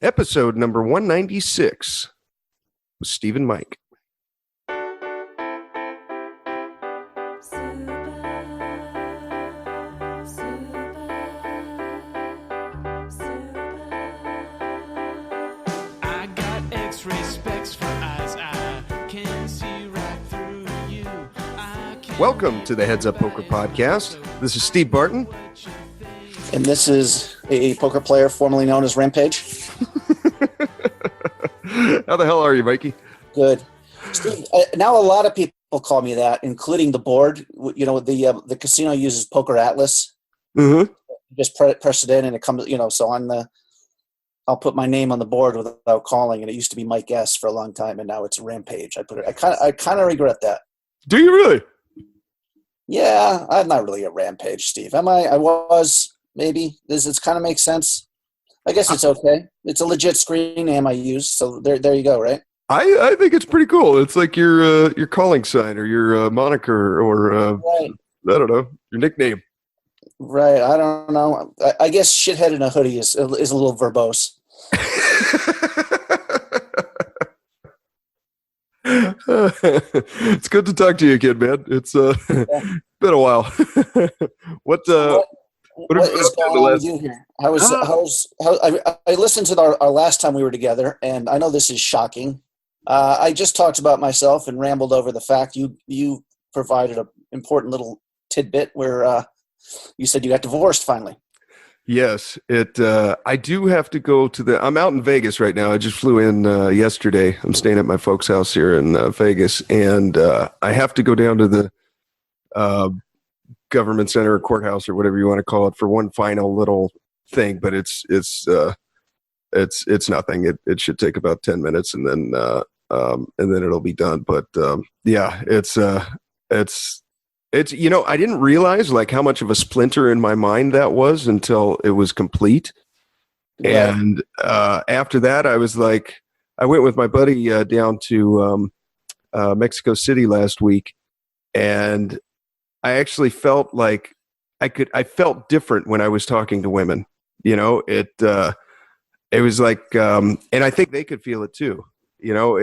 Episode number 196 with Steve and Mike. I got X-ray specs for eyes, I can see right through you. Welcome to the Heads Up Poker Podcast. This is Steve Barton. And this is a poker player formerly known as Rampage. How the hell are you, Mikey? Good. Steve, now a lot of people call me that, including the board. You know, the casino uses Poker Atlas. Mm-hmm. Just press it in and it comes, you know, so I'll put my name on the board without calling, and it used to be Mike S for a long time, and now it's Rampage. I kind of regret that. Do you really? Yeah, I'm not really a Rampage, Steve. Am I? I was, maybe. This kind of makes sense. I guess it's okay. It's a legit screen name I use, so there you go, right? I think it's pretty cool. It's like your calling sign or your moniker or Right. I don't know, your nickname. Right. I don't know. I guess shithead in a hoodie is a little verbose. It's good to talk to you again, man. It's been a while. What is going on with you here? I listened to our last time we were together, and I know this is shocking. I just talked about myself and rambled over the fact you provided an important little tidbit where you said you got divorced finally. Yes, I do have to go to I'm out in Vegas right now. I just flew in yesterday. I'm staying at my folks' house here in Vegas, and I have to go down to the government center or courthouse or whatever you want to call it for one final little thing. But it's nothing. It should take about 10 minutes, and then it'll be done. But yeah, it's you know, I didn't realize like how much of a splinter in my mind that was until it was complete. Yeah. And after that, I was like, I went with my buddy down to Mexico City last week, and I actually felt like I felt different when I was talking to women. You know, it was like, and I think they could feel it too. You know,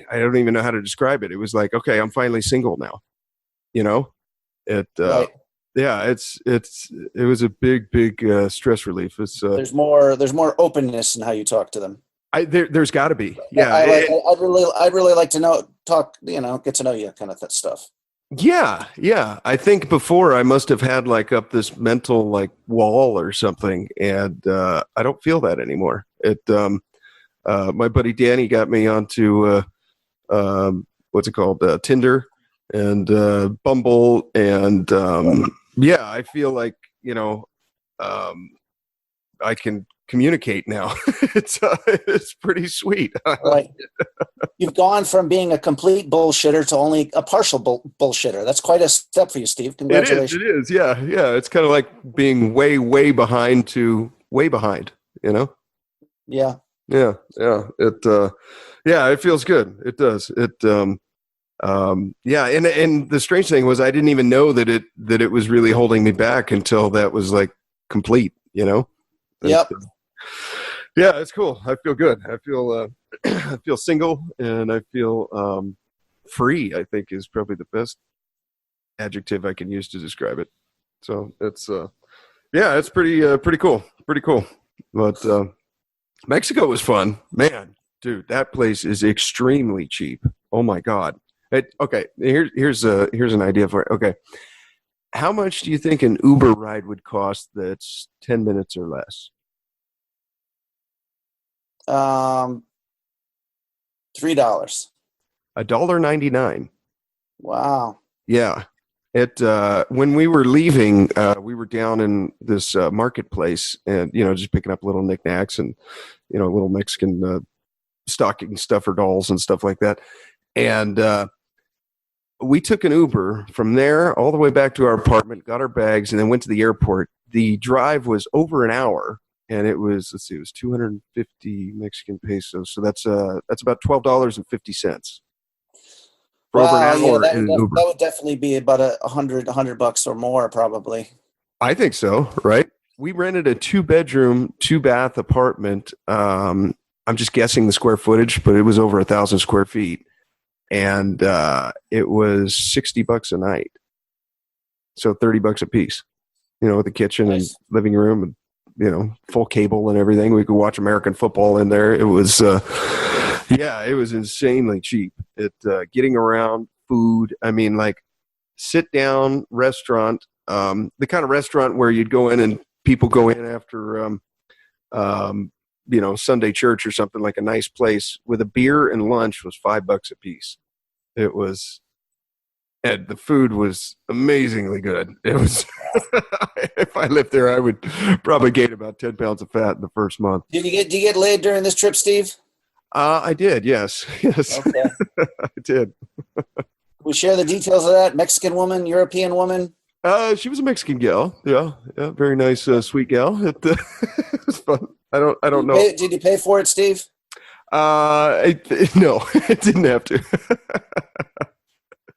I don't even know how to describe it. It was like, okay, I'm finally single now. You know, Right. Yeah, it was a big stress relief. It's There's more openness in how you talk to them. There's got to be. Yeah, I'd really like to get to know you, kind of that stuff. Yeah. I think before I must have had like up this mental like wall or something, and I don't feel that anymore. My buddy Danny got me onto what's it called, Tinder and Bumble, and yeah, I feel like, you know, I can communicate now. It's pretty sweet. Right. You've gone from being a complete bullshitter to only a partial bullshitter. That's quite a step for you, Steve. Congratulations. It is. Yeah. It's kind of like being way behind to way behind, you know? Yeah. Yeah. It feels good. It does. Yeah. And the strange thing was I didn't even know that it was really holding me back until that was like complete, you know? Yep. Yeah, it's cool. I feel good. I feel single, and I feel free, I think is probably the best adjective I can use to describe it. So it's it's pretty cool. Pretty cool. But Mexico was fun, man, dude. That place is extremely cheap. Oh my God. Okay, here's an idea for it. Okay, how much do you think an Uber ride would cost that's 10 minutes or less? $3. $1.99. Wow. Yeah. When we were leaving, we were down in this marketplace, and you know, just picking up little knickknacks and, you know, little Mexican stocking stuffer dolls and stuff like that. And we took an Uber from there all the way back to our apartment, got our bags, and then went to the airport. The drive was over an hour, and it was 250 Mexican pesos. So that's about $12.50 for over an hour in an Uber. That would definitely be about $100 or more, probably. I think so, right? we rented a 2-bedroom, 2-bath apartment. I'm just guessing the square footage, but it was over 1,000 square feet. And it was $60 a night. So $30 a piece, with the kitchen and living room and, full cable and everything. We could watch American football in there. It was, it was insanely cheap. Getting around, food. I mean, like sit down restaurant, the kind of restaurant where you'd go in and people go in after, Sunday church or something, like a nice place with a beer and lunch was $5 a piece. It was, and the food was amazingly good. It was, if I lived there, I would probably gain about 10 pounds of fat in the first month. Did you get laid during this trip, Steve? I did. Yes. Okay. I did. We share the details of that. Mexican woman, European woman. She was a Mexican gal. Yeah. Very nice, sweet gal. It was fun. I don't know. Did you pay for it, Steve? No, I didn't have to.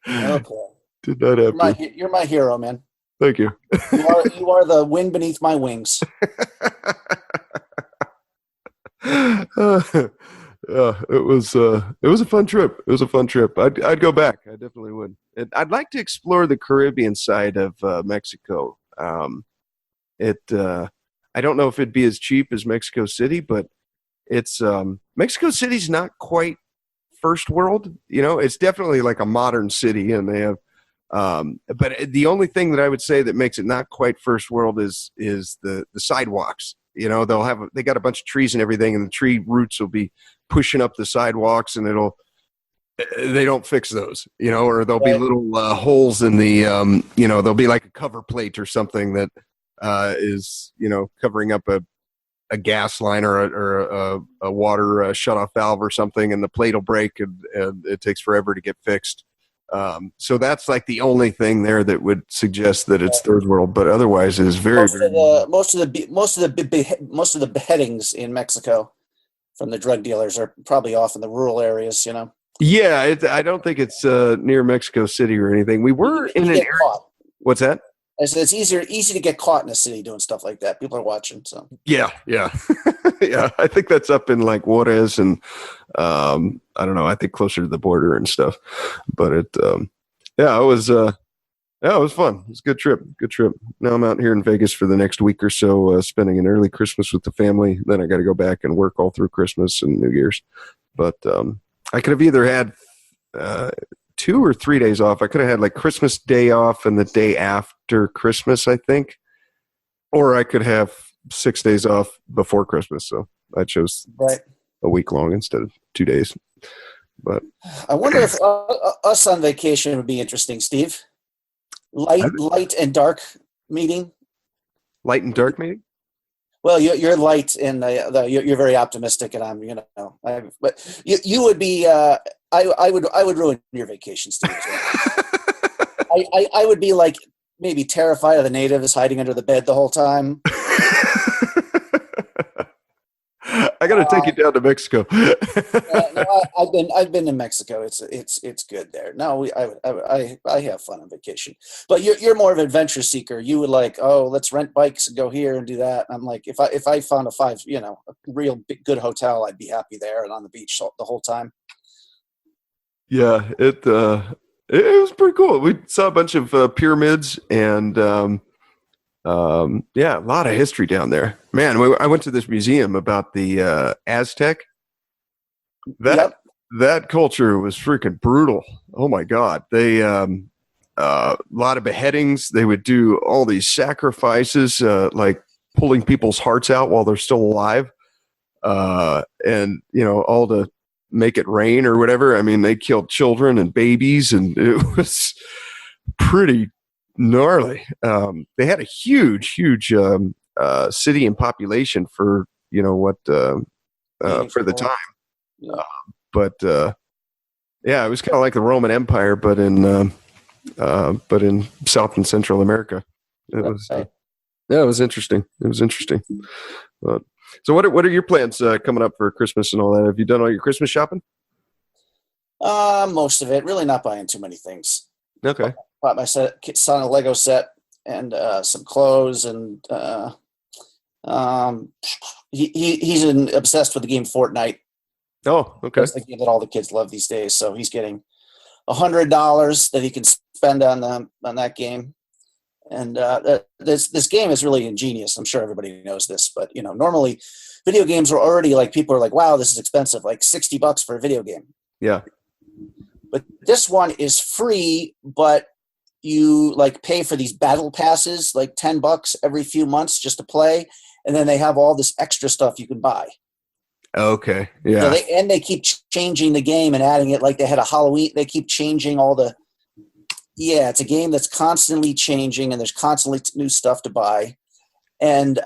Okay. Did not have to. You're my hero, man. Thank you. You are the wind beneath my wings. It was a fun trip. It was a fun trip. I'd go back. I definitely would. I'd like to explore the Caribbean side of Mexico. I don't know if it'd be as cheap as Mexico City, but it's Mexico City's not quite first world. It's definitely like a modern city, and they have. But the only thing that I would say that makes it not quite first world is the sidewalks. They got a bunch of trees and everything, and the tree roots will be pushing up the sidewalks, and they don't fix those, or there'll be little holes in the, there'll be like a cover plate or something that is, covering up a gas line or a water shutoff valve or something, and the plate will break, and it takes forever to get fixed. So that's like the only thing there that would suggest that it's third world, but otherwise it is very, most of the beheadings in Mexico from the drug dealers are probably off in the rural areas, Yeah, I don't think it's near Mexico City or anything. We were in an area. What's that? I said it's easy to get caught in a city doing stuff like that. People are watching, so yeah. Yeah, I think that's up in like Juarez and I don't know. I think closer to the border and stuff. But it was fun. It was a good trip. Good trip. Now I'm out here in Vegas for the next week or so, spending an early Christmas with the family. Then I got to go back and work all through Christmas and New Year's. But I could have either had 2 or 3 days off. I could have had like Christmas Day off and the day after Christmas, I think. Or I could have 6 days off before Christmas. So I chose a week long instead of 2 days. But I wonder if us on vacation would be interesting, Steve. Light and dark meeting. Light and dark meeting? Well, you're light and you're very optimistic, and I'm, but you would be. I would ruin your vacation, Steve. I would be like maybe terrified of the natives hiding under the bed the whole time. I got to take you down to Mexico. No, I've been to Mexico. It's good there. No, I have fun on vacation. But you're more of an adventure seeker. You would like, let's rent bikes and go here and do that. I'm like, if I found a real good hotel, I'd be happy there and on the beach the whole time. Yeah, it was pretty cool. We saw a bunch of pyramids and a lot of history down there. Man, I went to this museum about the Aztec. That culture was freaking brutal. Oh my God. They a lot of beheadings. They would do all these sacrifices, like pulling people's hearts out while they're still alive. And all to make it rain or whatever. I mean, they killed children and babies, and it was pretty gnarly. They had a huge city and population for for the time. Yeah. But it was kind of like the Roman Empire, but in South and Central America. It was interesting. It was interesting. So what are your plans coming up for Christmas and all that? Have you done all your Christmas shopping? Most of it. Really not buying too many things. Okay. Bought my son a Lego set and some clothes and He's obsessed with the game Fortnite. Oh, okay. That's the game that all the kids love these days. So he's getting $100 that he can spend on that game. And this game is really ingenious. I'm sure everybody knows this, but normally video games are already like, people are like, wow, this is expensive, like $60 for a video game. Yeah. But this one is free, but you like pay for these battle passes, like $10 every few months just to play. And then they have all this extra stuff you can buy. Okay. Yeah. So they keep changing the game and adding it. Like they had a Halloween. They keep changing all the. Yeah, it's a game that's constantly changing, and there's constantly new stuff to buy. And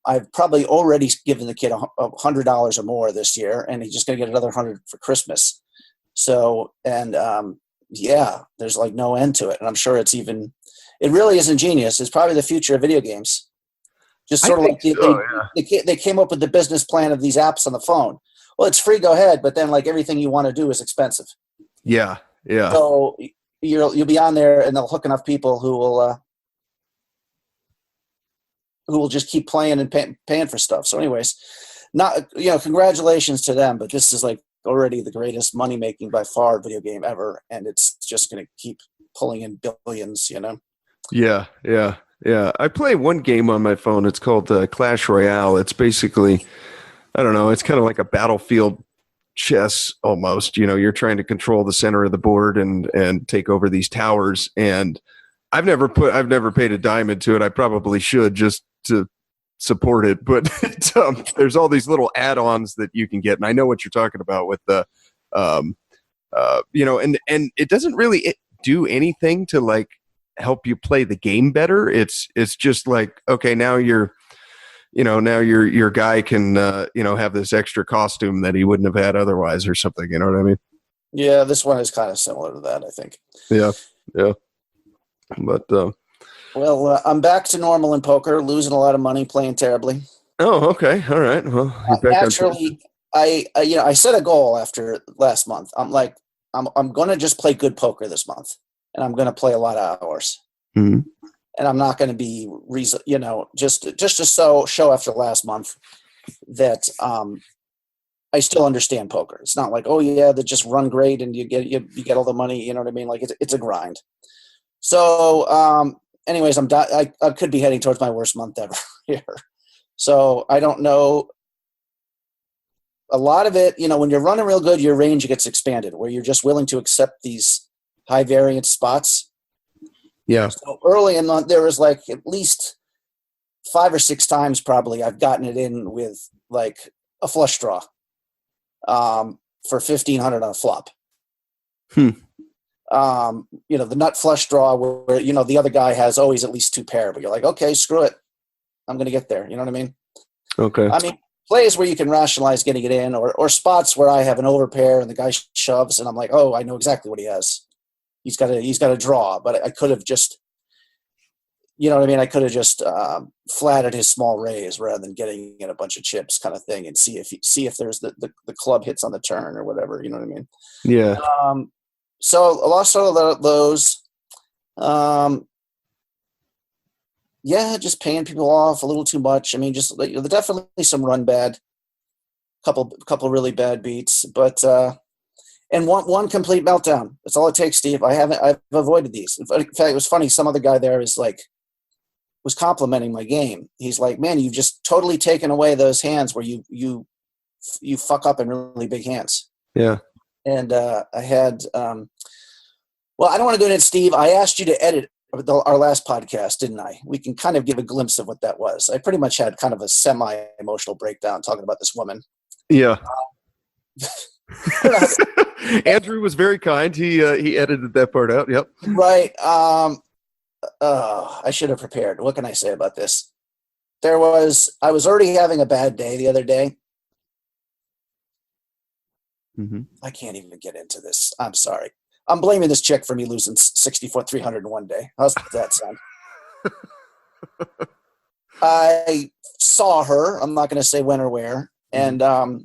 I've probably already given the kid $100 or more this year, and he's just going to get another $100 for Christmas. So, and there's like no end to it. And I'm sure it really is ingenious. It's probably the future of video games. Just sort of like they came up with the business plan of these apps on the phone. Well, it's free, go ahead, but then like everything you want to do is expensive. Yeah, yeah. So you'll be on there, and they'll hook enough people who will just keep playing and paying for stuff. So, anyways, congratulations to them. But this is like already the greatest money making by far video game ever, and it's just going to keep pulling in billions. Yeah, yeah. Yeah, I play one game on my phone. It's called Clash Royale. It's basically, I don't know, it's kind of like a battlefield chess almost. You're trying to control the center of the board and take over these towers. And I've never paid a dime into it. I probably should, just to support it. But there's all these little add-ons that you can get, and I know what you're talking about with the, and it doesn't really do anything to like help you play the game better. It's just like, okay, now your guy can have this extra costume that he wouldn't have had otherwise or something. You know what I mean? Yeah, this one is kind of similar to that, I think. Yeah. But I'm back to normal in poker, losing a lot of money, playing terribly. Oh, okay, all right. Well, naturally, I set a goal after last month. I'm like, I'm going to just play good poker this month. And I'm going to play a lot of hours, and I'm not going to be, just to show after last month that I still understand poker. It's not like, oh yeah, they just run great and you get all the money. You know what I mean? Like it's a grind. So, anyways, I could be heading towards my worst month ever here. So I don't know. A lot of it, when you're running real good, your range gets expanded, where you're just willing to accept these high variance spots. Yeah. So early in there was like at least 5 or 6 times probably I've gotten it in with like a flush draw for 1,500 on a flop. The nut flush draw where the other guy has always at least 2 pair, but you're like, okay, screw it, I'm going to get there. You know what I mean? Okay. I mean, plays where you can rationalize getting it in, or spots where I have an overpair and the guy shoves and I'm like, oh, I know exactly what he has. He's got a draw, but I could have just, you know what I mean? I could have just flatted his small raise rather than getting in a bunch of chips kind of thing, and see if there's the club hits on the turn or whatever. You know what I mean? Yeah. So I lost all of those. Just paying people off a little too much. I mean, just definitely some run bad, couple really bad beats, but. And one complete meltdown. That's all it takes, Steve. I've avoided these. In fact, it was funny. Some other guy there was complimenting my game. He's like, man, you've just totally taken away those hands where you fuck up in really big hands. Yeah. And I had, I don't want to go into it, Steve. I asked you to edit our last podcast, didn't I? We can kind of give a glimpse of what that was. I pretty much had kind of a semi-emotional breakdown talking about this woman. Yeah. Andrew was very kind. He edited that part out. Yep. Right. I should have prepared. What can I say about this? I was already having a bad day the other day. I can't even get into this. I'm sorry. I'm blaming this chick for me losing 300 in one day. How's that sound? I saw her. I'm not going to say when or where. And I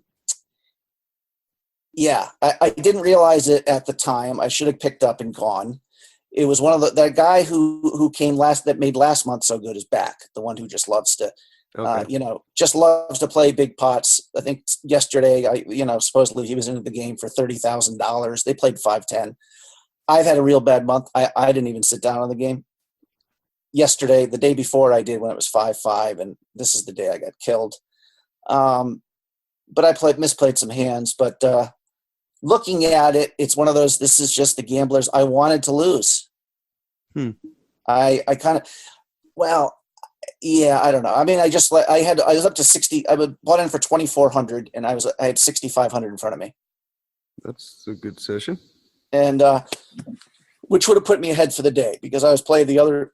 didn't realize it at the time. I should have picked up and gone. It was one of that guy who came that made last month so good is back. The one who just loves to Okay. Just loves to play big pots. I think yesterday, supposedly he was into the game for $30,000. They played 5-10. I've had a real bad month. I didn't even sit down on the game. Yesterday, the day before I did when it was 5-5, and this is the day I got killed. But I misplayed some hands. But looking at it, it's one of those, this is just the gamblers. I wanted to lose. I kind of, yeah, I don't know. I mean, I was up to 60. I bought in for 2,400, and I had 6,500 in front of me. That's a good session. And which would have put me ahead for the day, because I was playing the other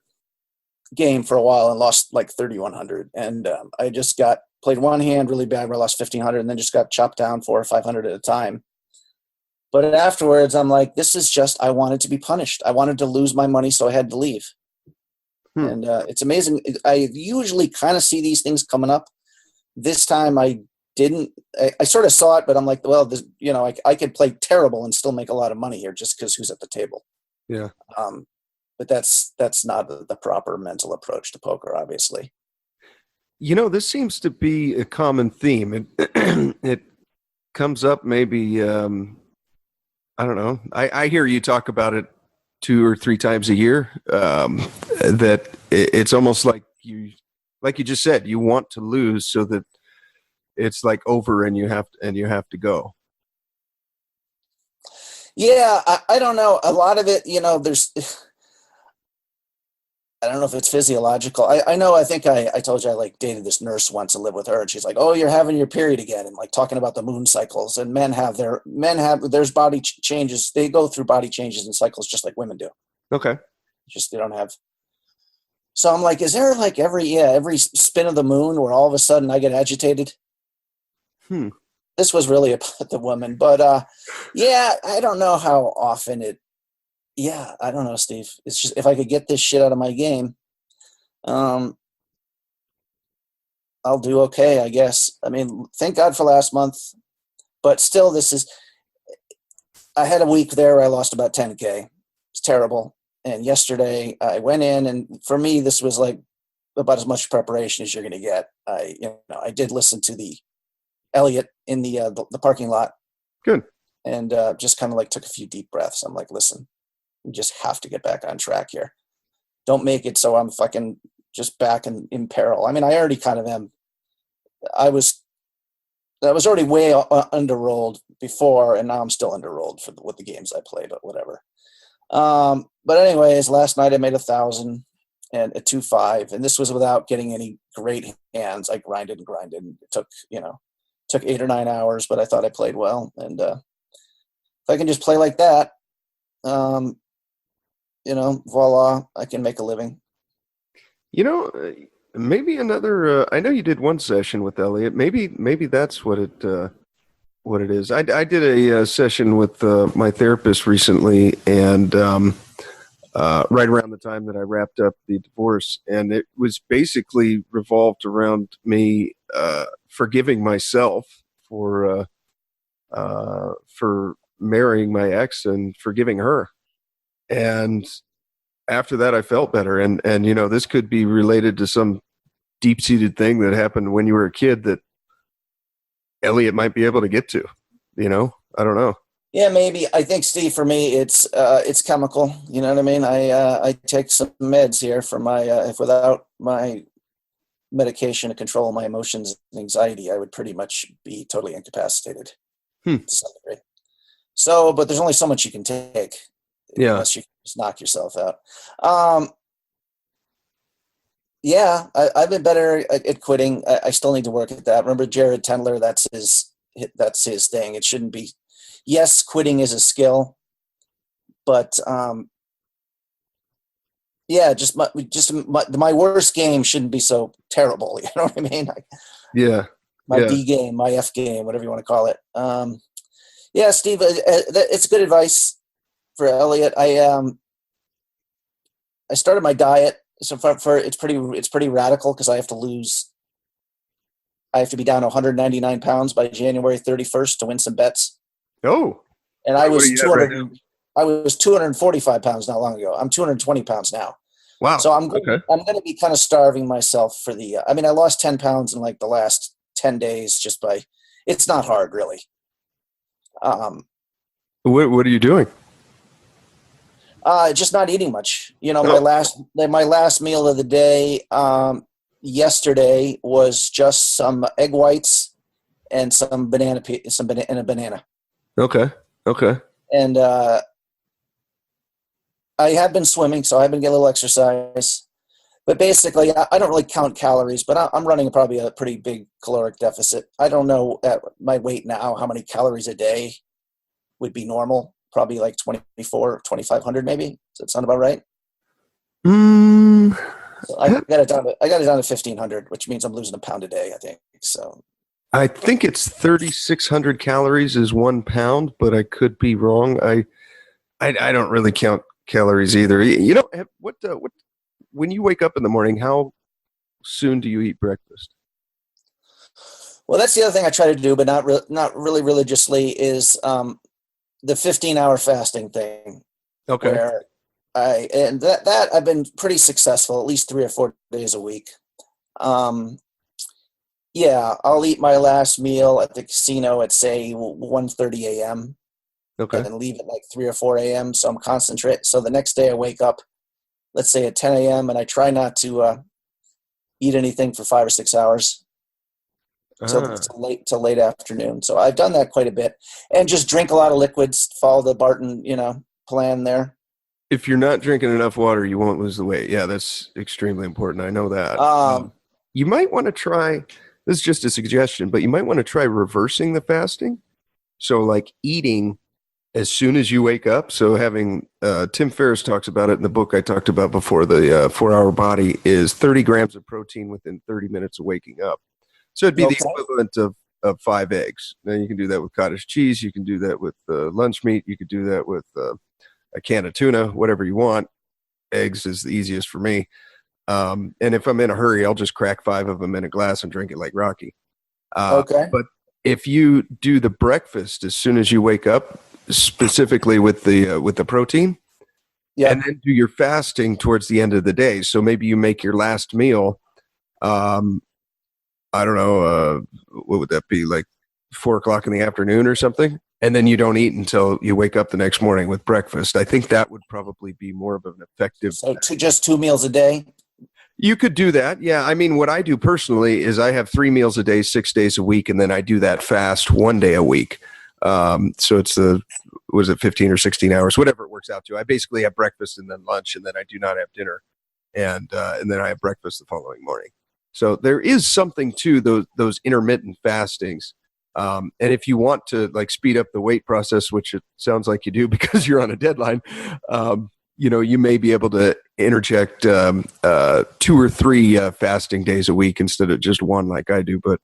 game for a while and lost like 3,100. And I just played one hand really bad where I lost 1,500, and then just got chopped down 400 or 500 at a time. But afterwards, I'm like, this is just, I wanted to be punished. I wanted to lose my money, so I had to leave. And it's amazing. I usually kind of see these things coming up. This time I didn't. I sort of saw it, but I'm like, well, I could play terrible and still make a lot of money here just because who's at the table. Yeah. But that's not the proper mental approach to poker, obviously. This seems to be a common theme. It comes up maybe, I don't know. I hear you talk about it 2 or 3 times a year. That it's almost like you just said, you want to lose so that it's like over and you have to go. Yeah, I don't know. A lot of it, there's, I don't know if it's physiological. I think I told you I dated this nurse once and lived with her, and she's like, oh, you're having your period again, and talking about the moon cycles, and men have there's body changes. They go through body changes and cycles just like women do. Okay. Just they don't have. So I'm like, is there every spin of the moon where all of a sudden I get agitated? This was really about the woman, but I don't know how often it. Yeah, I don't know, Steve. It's just, if I could get this shit out of my game, I'll do okay, I guess. I mean, thank God for last month, but still, I had a week there where I lost about 10K. It's terrible. And yesterday I went in, and for me, this was like about as much preparation as you're going to get. I did listen to the Elliot in the parking lot. Good. And just kind of took a few deep breaths. I'm like, listen, you just have to get back on track here. Don't make it so I'm fucking just back in peril. I mean, I already kind of am. I was already way underrolled before, and now I'm still underrolled with the games I play, but whatever. But anyways, last night I made 1,000 and a 2-5, and this was without getting any great hands. I grinded. It took 8 or 9 hours, but I thought I played well. And if I can just play like that, voila, I can make a living. Maybe another. I know you did one session with Elliot. Maybe that's what it is. I did a session with my therapist recently, and right around the time that I wrapped up the divorce, and it was basically revolved around me forgiving myself for marrying my ex and forgiving her. And after that, I felt better. And this could be related to some deep-seated thing that happened when you were a kid that Elliot might be able to get to. I don't know. Yeah, maybe. I think, Steve, for me, it's chemical. You know what I mean? I take some meds here for my if without my medication to control my emotions and anxiety, I would pretty much be totally incapacitated to some degree. So, but there's only so much you can take. Yeah. Unless you just knock yourself out. I've been better at quitting. I still need to work at that. Remember Jared Tendler? That's his thing. It shouldn't be. Yes, quitting is a skill, but my worst game shouldn't be so terrible. You know what I mean? My B game, my F game, whatever you want to call it. Steve, it's good advice for Elliot. I started my diet, so for it's pretty radical because I have to be down 199 pounds by January 31st to win some bets. Oh, and I was 245 pounds not long ago. I'm 220 pounds now. Wow. So Okay. I'm going to be kind of starving myself for the. I mean, I lost 10 pounds in like the last 10 days just by. It's not hard, really. What are you doing? Just not eating much. Oh, My last meal of the day yesterday was just some egg whites and some and a banana. okay. Okay. And I have been swimming, so I've been getting a little exercise. But basically, I don't really count calories, but I'm running probably a pretty big caloric deficit. I don't know at my weight now how many calories a day would be normal. Probably like 2,500 maybe. Does that sound about right? Mm, So I got it down to 1,500, which means I'm losing a pound a day, I think. So I think it's 3,600 calories is 1 pound, but I could be wrong. I don't really count calories either. What when you wake up in the morning, how soon do you eat breakfast? well, that's the other thing I try to do, but not really religiously, is the 15-hour fasting thing, Okay. where that I've been pretty successful, at least 3 or 4 days a week. Yeah, I'll eat my last meal at the casino at say 1:30 a.m. and Okay. then leave at like 3 or 4 a.m. So I'm concentrate. So the next day I wake up, let's say at 10 a.m. and I try not to eat anything for 5 or 6 hours Ah. till late afternoon. So I've done that quite a bit, and just drink a lot of liquids. Follow the Barton, plan there. If you're not drinking enough water, you won't lose the weight. Yeah, that's extremely important. I know that. Um, You might want to try, this is just a suggestion, but you might want to try reversing the fasting. So, like eating as soon as you wake up. So, having Tim Ferriss talks about it in the book I talked about before, the 4 Hour Body, is 30 grams of protein within 30 minutes of waking up. So, it'd be the okay. equivalent of 5 eggs. Now, you can do that with cottage cheese. You can do that with lunch meat. You could do that with a can of tuna, whatever you want. Eggs is the easiest for me. And if I'm in a hurry, I'll just crack 5 of them in a glass and drink it like Rocky. Okay. But if you do the breakfast as soon as you wake up, specifically with the protein, and Yep. then do your fasting towards the end of the day. So maybe you make your last meal. I don't know. What would that be, like 4 o'clock in the afternoon or something? And then you don't eat until you wake up the next morning with breakfast. I think that would probably be more of an effective. So just 2 meals a day. You could do that. Yeah. I mean, what I do personally is I have 3 meals a day, 6 days a week, and then I do that fast 1 day a week. So it's was it 15 or 16 hours, whatever it works out to. I basically have breakfast and then lunch, and then I do not have dinner. And then I have breakfast the following morning. So there is something to those intermittent fastings. And if you want to like speed up the weight process, which it sounds like you do because you're on a deadline, you may be able to interject 2 or 3 fasting days a week instead of just one like I do. But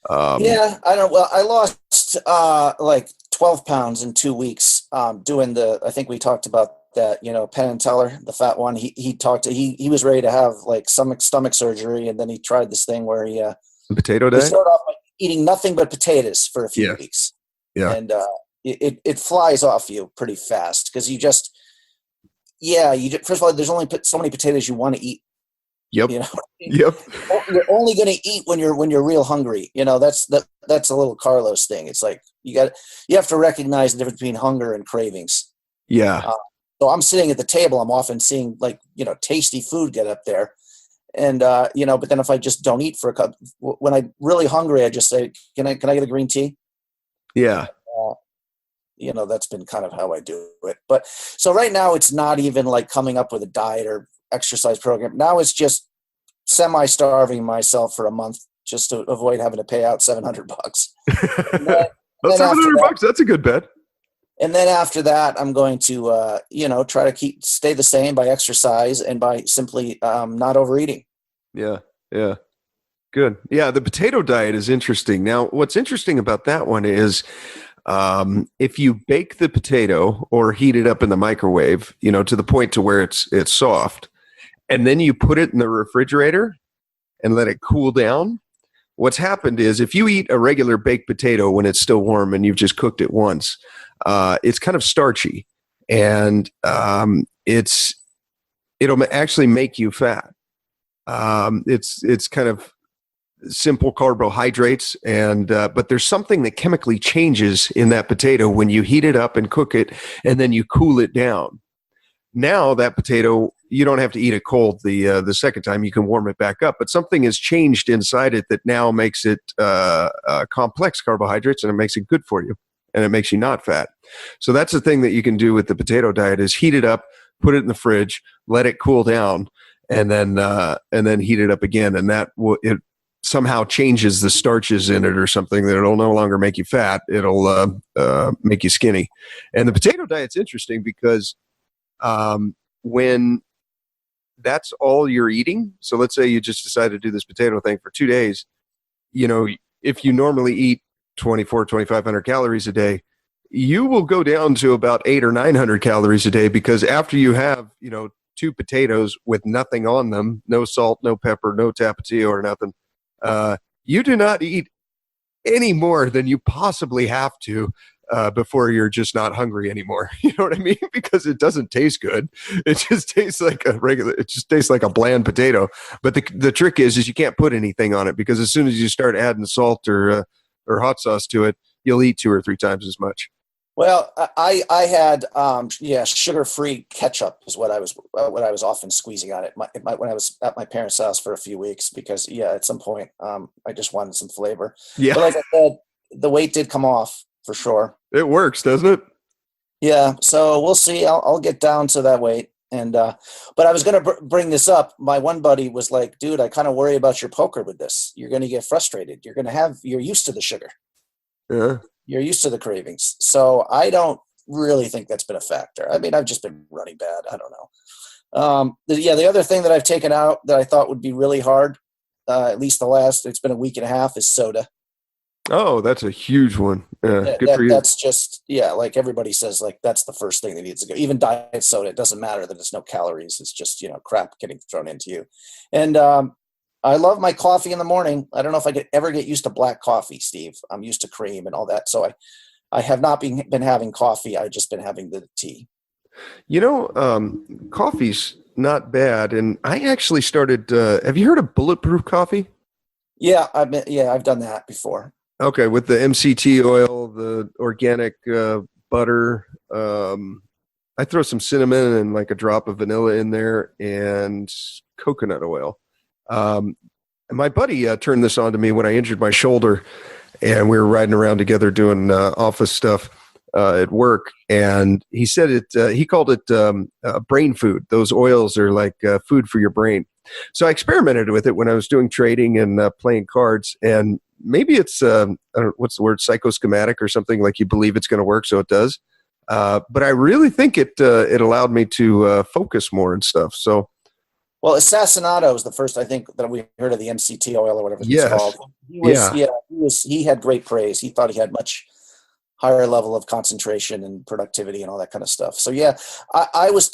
Yeah, I don't. Well, I lost like 12 pounds in 2 weeks doing I think we talked about that. Penn and Teller, the fat one. He was ready to have like some stomach surgery, and then he tried this thing where potato he day. started off by eating nothing but potatoes for a few Yeah. weeks, Yeah. and it flies off you pretty fast because first of all, there's only so many potatoes you want to eat. Yep. You know, Yep. you're only going to eat when you're real hungry. That's a little Carlos thing. It's like you have to recognize the difference between hunger and cravings. Yeah. So I'm sitting at the table. I'm often seeing tasty food get up there, and but then if I just don't eat for a cup, when I'm really hungry, I just say, "Can I get a green tea?" Yeah. That's been kind of how I do it. But so right now, it's not even like coming up with a diet or exercise program. Now it's just semi-starving myself for a month just to avoid having to pay out $700. That's $700. That's a good bet. And then after that, I'm going to, try to stay the same by exercise and by simply not overeating. Yeah. Yeah. Good. Yeah. The potato diet is interesting. Now, what's interesting about that one is if you bake the potato or heat it up in the microwave, to the point to where it's soft, and then you put it in the refrigerator and let it cool down. What's happened is if you eat a regular baked potato when it's still warm and you've just cooked it once, it's kind of starchy, and it'll actually make you fat. It's kind of simple carbohydrates, and but there's something that chemically changes in that potato when you heat it up and cook it, and then you cool it down. Now that potato, you don't have to eat it cold the second time. You can warm it back up, but something has changed inside it that now makes it complex carbohydrates, and it makes it good for you, and it makes you not fat. So that's the thing that you can do with the potato diet: is heat it up, put it in the fridge, let it cool down, and then heat it up again, and that will it somehow changes the starches in it or something that it'll no longer make you fat. It'll make you skinny. And the potato diet's interesting because when that's all you're eating, so let's say you just decide to do this potato thing for 2 days, if you normally eat 2,500 calories a day, you will go down to about 800 or 900 calories a day, because after you have, 2 potatoes with nothing on them, no salt, no pepper, no tapatio or nothing, you do not eat any more than you possibly have to before you're just not hungry anymore. You know what I mean? Because it doesn't taste good. It just tastes like a bland potato. But the trick is you can't put anything on it, because as soon as you start adding salt or hot sauce to it, you'll eat 2 or 3 times as much. Well, I had sugar-free ketchup is what I was often squeezing on it when I was at my parents' house for a few weeks, because at some point I just wanted some flavor. Yeah. But like I said, the weight did come off for sure. It works, doesn't it? Yeah. So we'll see. I'll get down to that weight. And but I was going to bring this up. My one buddy was like, "Dude, I kind of worry about your poker with this. You're going to get frustrated. You're used to the sugar. Yeah. You're used to the cravings." So I don't really think that's been a factor. I mean, I've just been running bad. I don't know. The other thing that I've taken out that I thought would be really hard, at least it's been a week and a half, is soda. Oh, that's a huge one. Yeah, good for you. That's just, like everybody says, like that's the first thing that needs to go. Even diet soda, it doesn't matter that it's no calories. It's just, crap getting thrown into you. And I love my coffee in the morning. I don't know if I could ever get used to black coffee, Steve. I'm used to cream and all that. So I have not been having coffee. I've just been having the tea. Coffee's not bad. And I actually started, have you heard of bulletproof coffee? Yeah, I've done that before. Okay, with the MCT oil, the organic butter, I throw some cinnamon and like a drop of vanilla in there, and coconut oil. And my buddy turned this on to me when I injured my shoulder, and we were riding around together doing office stuff at work. And he said he called it brain food. Those oils are like food for your brain. So I experimented with it when I was doing trading and playing cards, and maybe it's I don't know, what's the word, psychoschematic or something, like you believe it's going to work, so it does. But I really think it allowed me to focus more and stuff. So, well, Assassinato was the first, I think, that we heard of the MCT oil or whatever it's called. He had great praise. He thought he had much higher level of concentration and productivity and all that kind of stuff. So I was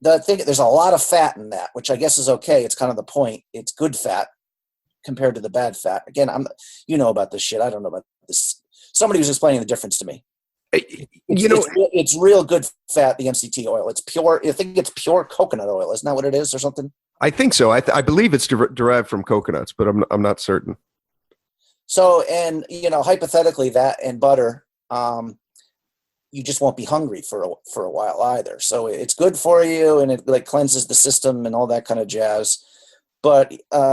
the thing. There's a lot of fat in that, which I guess is okay. It's kind of the point. It's good fat compared to the bad fat. Again, about this shit. I don't know about this. Somebody was explaining the difference to me. It's real good fat, the MCT oil. It's pure. I think it's pure coconut oil. Isn't that what it is, or something? I think so. I believe it's derived from coconuts, but I'm not certain. So, and hypothetically, that and butter, you just won't be hungry for a while either. So it's good for you, and it like cleanses the system and all that kind of jazz. But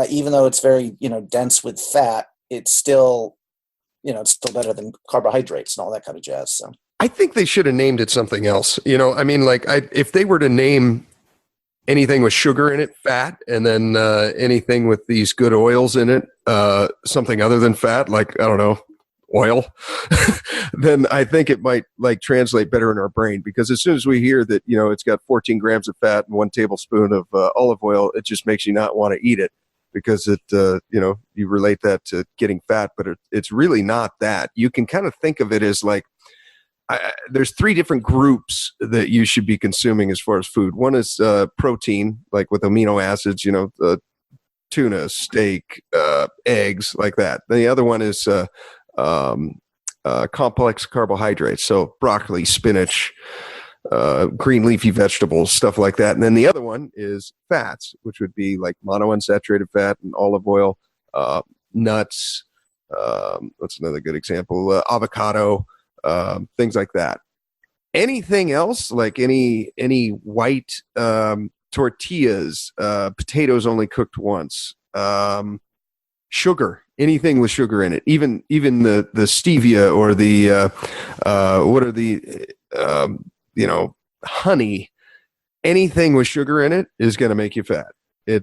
even though it's very dense with fat, it's still better than carbohydrates and all that kind of jazz. So I think they should have named it something else. If they were to name anything with sugar in it fat, and then anything with these good oils in it something other than fat, like, I don't know, oil, then I think it might like translate better in our brain, because as soon as we hear that, it's got 14 grams of fat and 1 tablespoon of olive oil, it just makes you not want to eat it, because it, you relate that to getting fat, but it's really not that. You can kind of think of it as like, there's 3 different groups that you should be consuming as far as food. One is protein, like with amino acids, tuna, steak, eggs, like that. Then the other one is complex carbohydrates, so broccoli, spinach, green leafy vegetables, stuff like that. And then the other one is fats, which would be like monounsaturated fat and olive oil, nuts. That's another good example. Avocado, things like that. Anything else, like any white tortillas, potatoes only cooked once, sugar, anything with sugar in it, even the stevia or the what are the honey, anything with sugar in it is going to make you fat. That's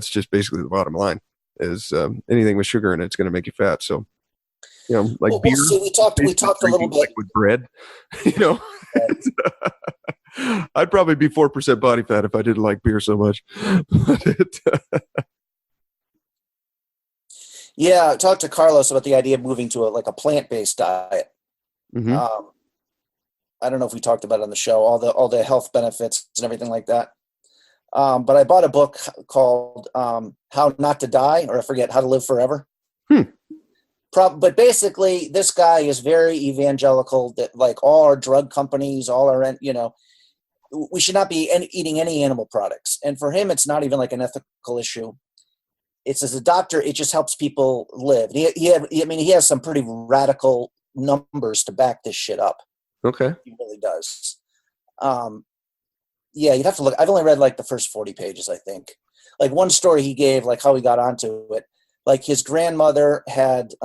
just basically the bottom line, is anything with sugar in it is going to make you fat. So like beer. See, we talked a little bit liquid bread. I'd probably be 4% body fat if I didn't like beer so much. Yeah, I talked to Carlos about the idea of moving to a plant-based diet. Mm-hmm. I don't know if we talked about it on the show, all the health benefits and everything like that. But I bought a book called How Not to Die, or I forget, How to Live Forever. But basically, this guy is very evangelical, that like all our drug companies, all our, we should not be eating any animal products. And for him, it's not even like an ethical issue. It's, as a doctor, it just helps people live. He has some pretty radical numbers to back this shit up. Okay. He really does. Yeah, you'd have to look. I've only read like the first 40 pages, I think. Like one story he gave, like how he got onto it. Like his grandmother had,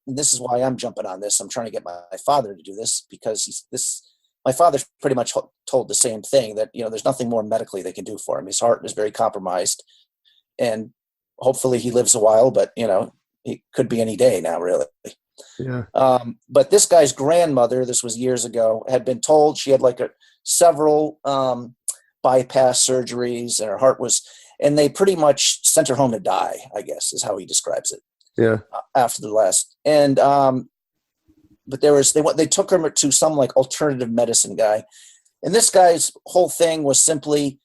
this is why I'm jumping on this. I'm trying to get my father to do this, because my father's pretty much told the same thing, that, there's nothing more medically they can do for him. His heart is very compromised, and hopefully he lives a while, but he could be any day now, really. Yeah. But this guy's grandmother, this was years ago, had been told she had like several bypass surgeries, and her heart was, and they pretty much sent her home to die, I guess, is how he describes it. Yeah. After the last, and but they took her to some like alternative medicine guy, and this guy's whole thing was simply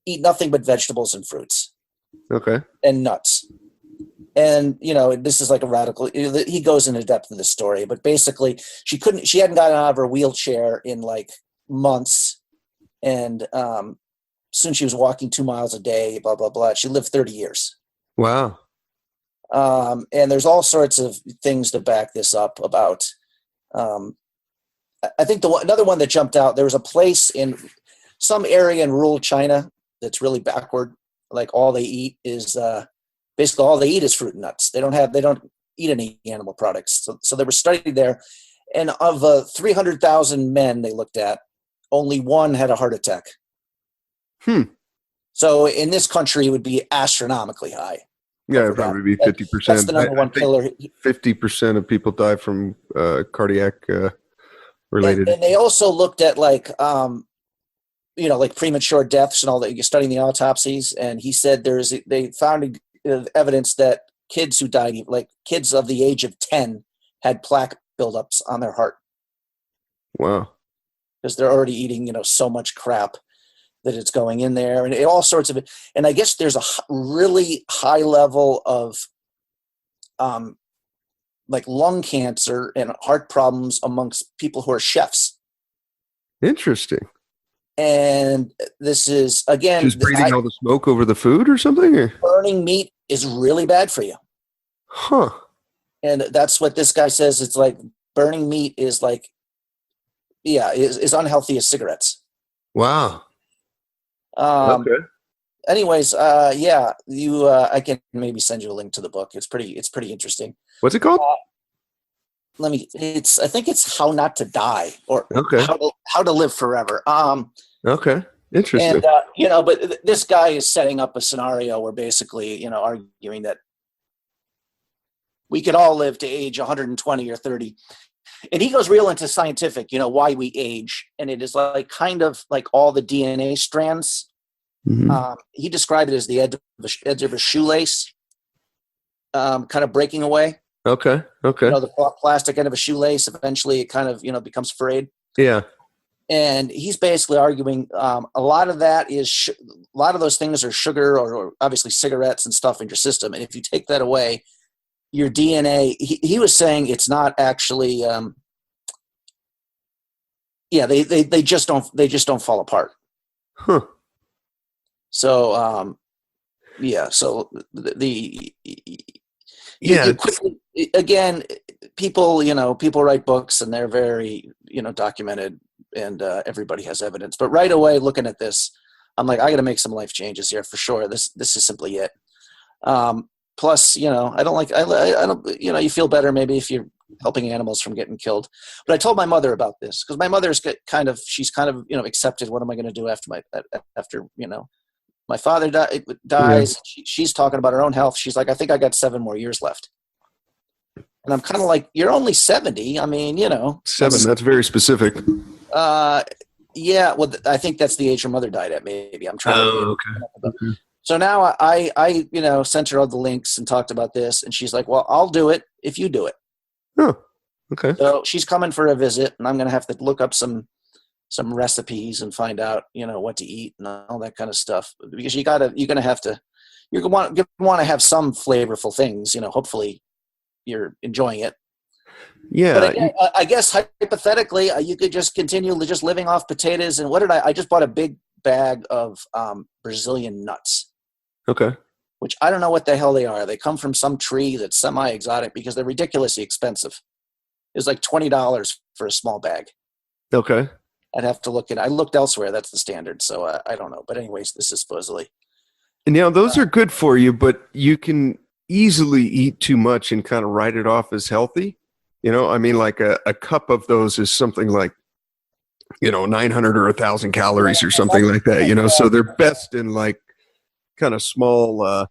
eat nothing but vegetables and fruits. Okay. And nuts. And this is like a radical. He goes into depth of the story, but basically, she hadn't gotten out of her wheelchair in like months, and soon she was walking 2 miles a day. Blah blah blah. She lived 30 years. Wow. And there's all sorts of things to back this up about. I think another one that jumped out. There was a place in some area in rural China that's really backward. Like all they eat is basically all they eat is fruit and nuts. They don't eat any animal products. So they were studied there, and of 300,000 men they looked at, only one had a heart attack. So in this country, it would be astronomically high. Yeah, it'd probably be 50%. That's the number one killer. 50% of people die from cardiac related. And they also looked at like like premature deaths and all that. You're studying the autopsies, and he said they found evidence that kids who died, like kids of the age of 10, had plaque buildups on their heart. Wow. Because they're already eating, so much crap that it's going in there, and all sorts of it. And I guess there's a really high level of like lung cancer and heart problems amongst people who are chefs. Interesting. And this is, again, just breathing all the smoke over the food or something, or burning meat is really bad for you. Huh. And that's what this guy says. It's like burning meat is like, is unhealthy as cigarettes. Wow. Okay. Anyways, I can maybe send you a link to the book. It's pretty interesting. What's it called? I think it's How Not to Die, or okay. How to Live Forever. Okay. Interesting. And, but this guy is setting up a scenario where basically, arguing that we could all live to age 120 or 30. And he goes real into scientific, why we age. And it is like kind of like all the DNA strands. Mm-hmm. He described it as the edge of a shoelace, kind of breaking away. Okay. The plastic end of a shoelace, eventually it kind of, becomes frayed. Yeah. And he's basically arguing a lot of that is a lot of those things are sugar or obviously cigarettes and stuff in your system. And if you take that away, your DNA, he was saying it's not actually Yeah, they just don't fall apart. Huh. So yeah, so Yeah. you quickly, again, people write books and they're very documented, and everybody has evidence. But right away, looking at this, I'm like, I got to make some life changes here for sure. This is simply it. Plus, I don't, you feel better maybe if you're helping animals from getting killed. But I told my mother about this because my mother's she's kind of accepted. What am I going to do after my father dies? Yeah. She's talking about her own health. She's like, I think I got 7 more years left. And I'm kind of like, you're only 70. I mean, 7. That's very specific. Yeah. Well, I think that's the age her mother died at. Maybe I'm trying. Oh, okay. So now I sent her all the links and talked about this, and she's like, well, I'll do it if you do it. Oh, okay. So she's coming for a visit, and I'm going to have to look up some recipes and find out, what to eat and all that kind of stuff, because you're going to want to have some flavorful things, hopefully you're enjoying it. Yeah. But again, I guess hypothetically, you could just continue just living off potatoes. And I just bought a big bag of Brazilian nuts. Okay. Which I don't know what the hell they are. They come from some tree that's semi-exotic because they're ridiculously expensive. It's like $20 for a small bag. Okay. I'd have to look at it. I looked elsewhere. That's the standard. So I don't know. But anyways, this is supposedly. Now, those are good for you, but you can easily eat too much and kind of write it off as healthy. I mean, like a cup of those is something like, 900 or 1,000 calories or something like that, so they're best in like kind of small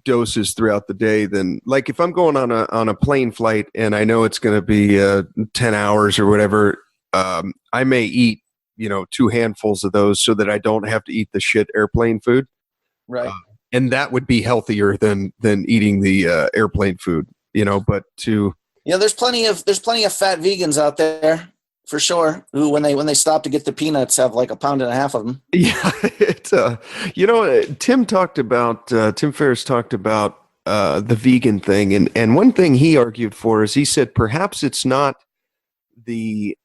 doses throughout the day. Then, like if I'm going on a plane flight and I know it's going to be 10 hours or whatever, I may eat, 2 handfuls of those so that I don't have to eat the shit airplane food. Right. And that would be healthier than eating the airplane food, but there's plenty of fat vegans out there for sure who, when they stop to get the peanuts, have like 1.5 pounds of them. Yeah. Tim Feriss talked about the vegan thing. And one thing he argued for is he said, perhaps it's not the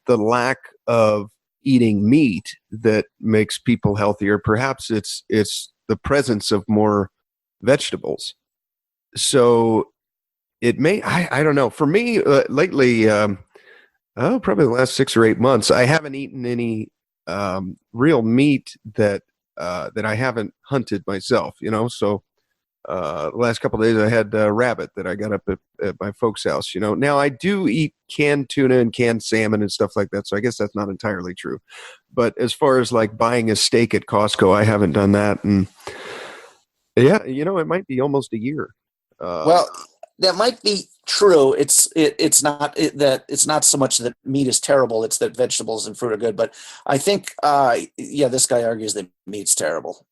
lack of eating meat that makes people healthier. Perhaps it's the presence of more vegetables. So it may, I don't know. For me, lately, probably the last 6 or 8 months, I haven't eaten any real meat that I haven't hunted myself. So the last couple of days, I had rabbit that I got up at my folks' house. Now I do eat canned tuna and canned salmon and stuff like that. So I guess that's not entirely true. But as far as like buying a steak at Costco, I haven't done that. And yeah, it might be almost a year. Well, that might be true. It's not so much that meat is terrible. It's that vegetables and fruit are good. But I think, this guy argues that meat's terrible.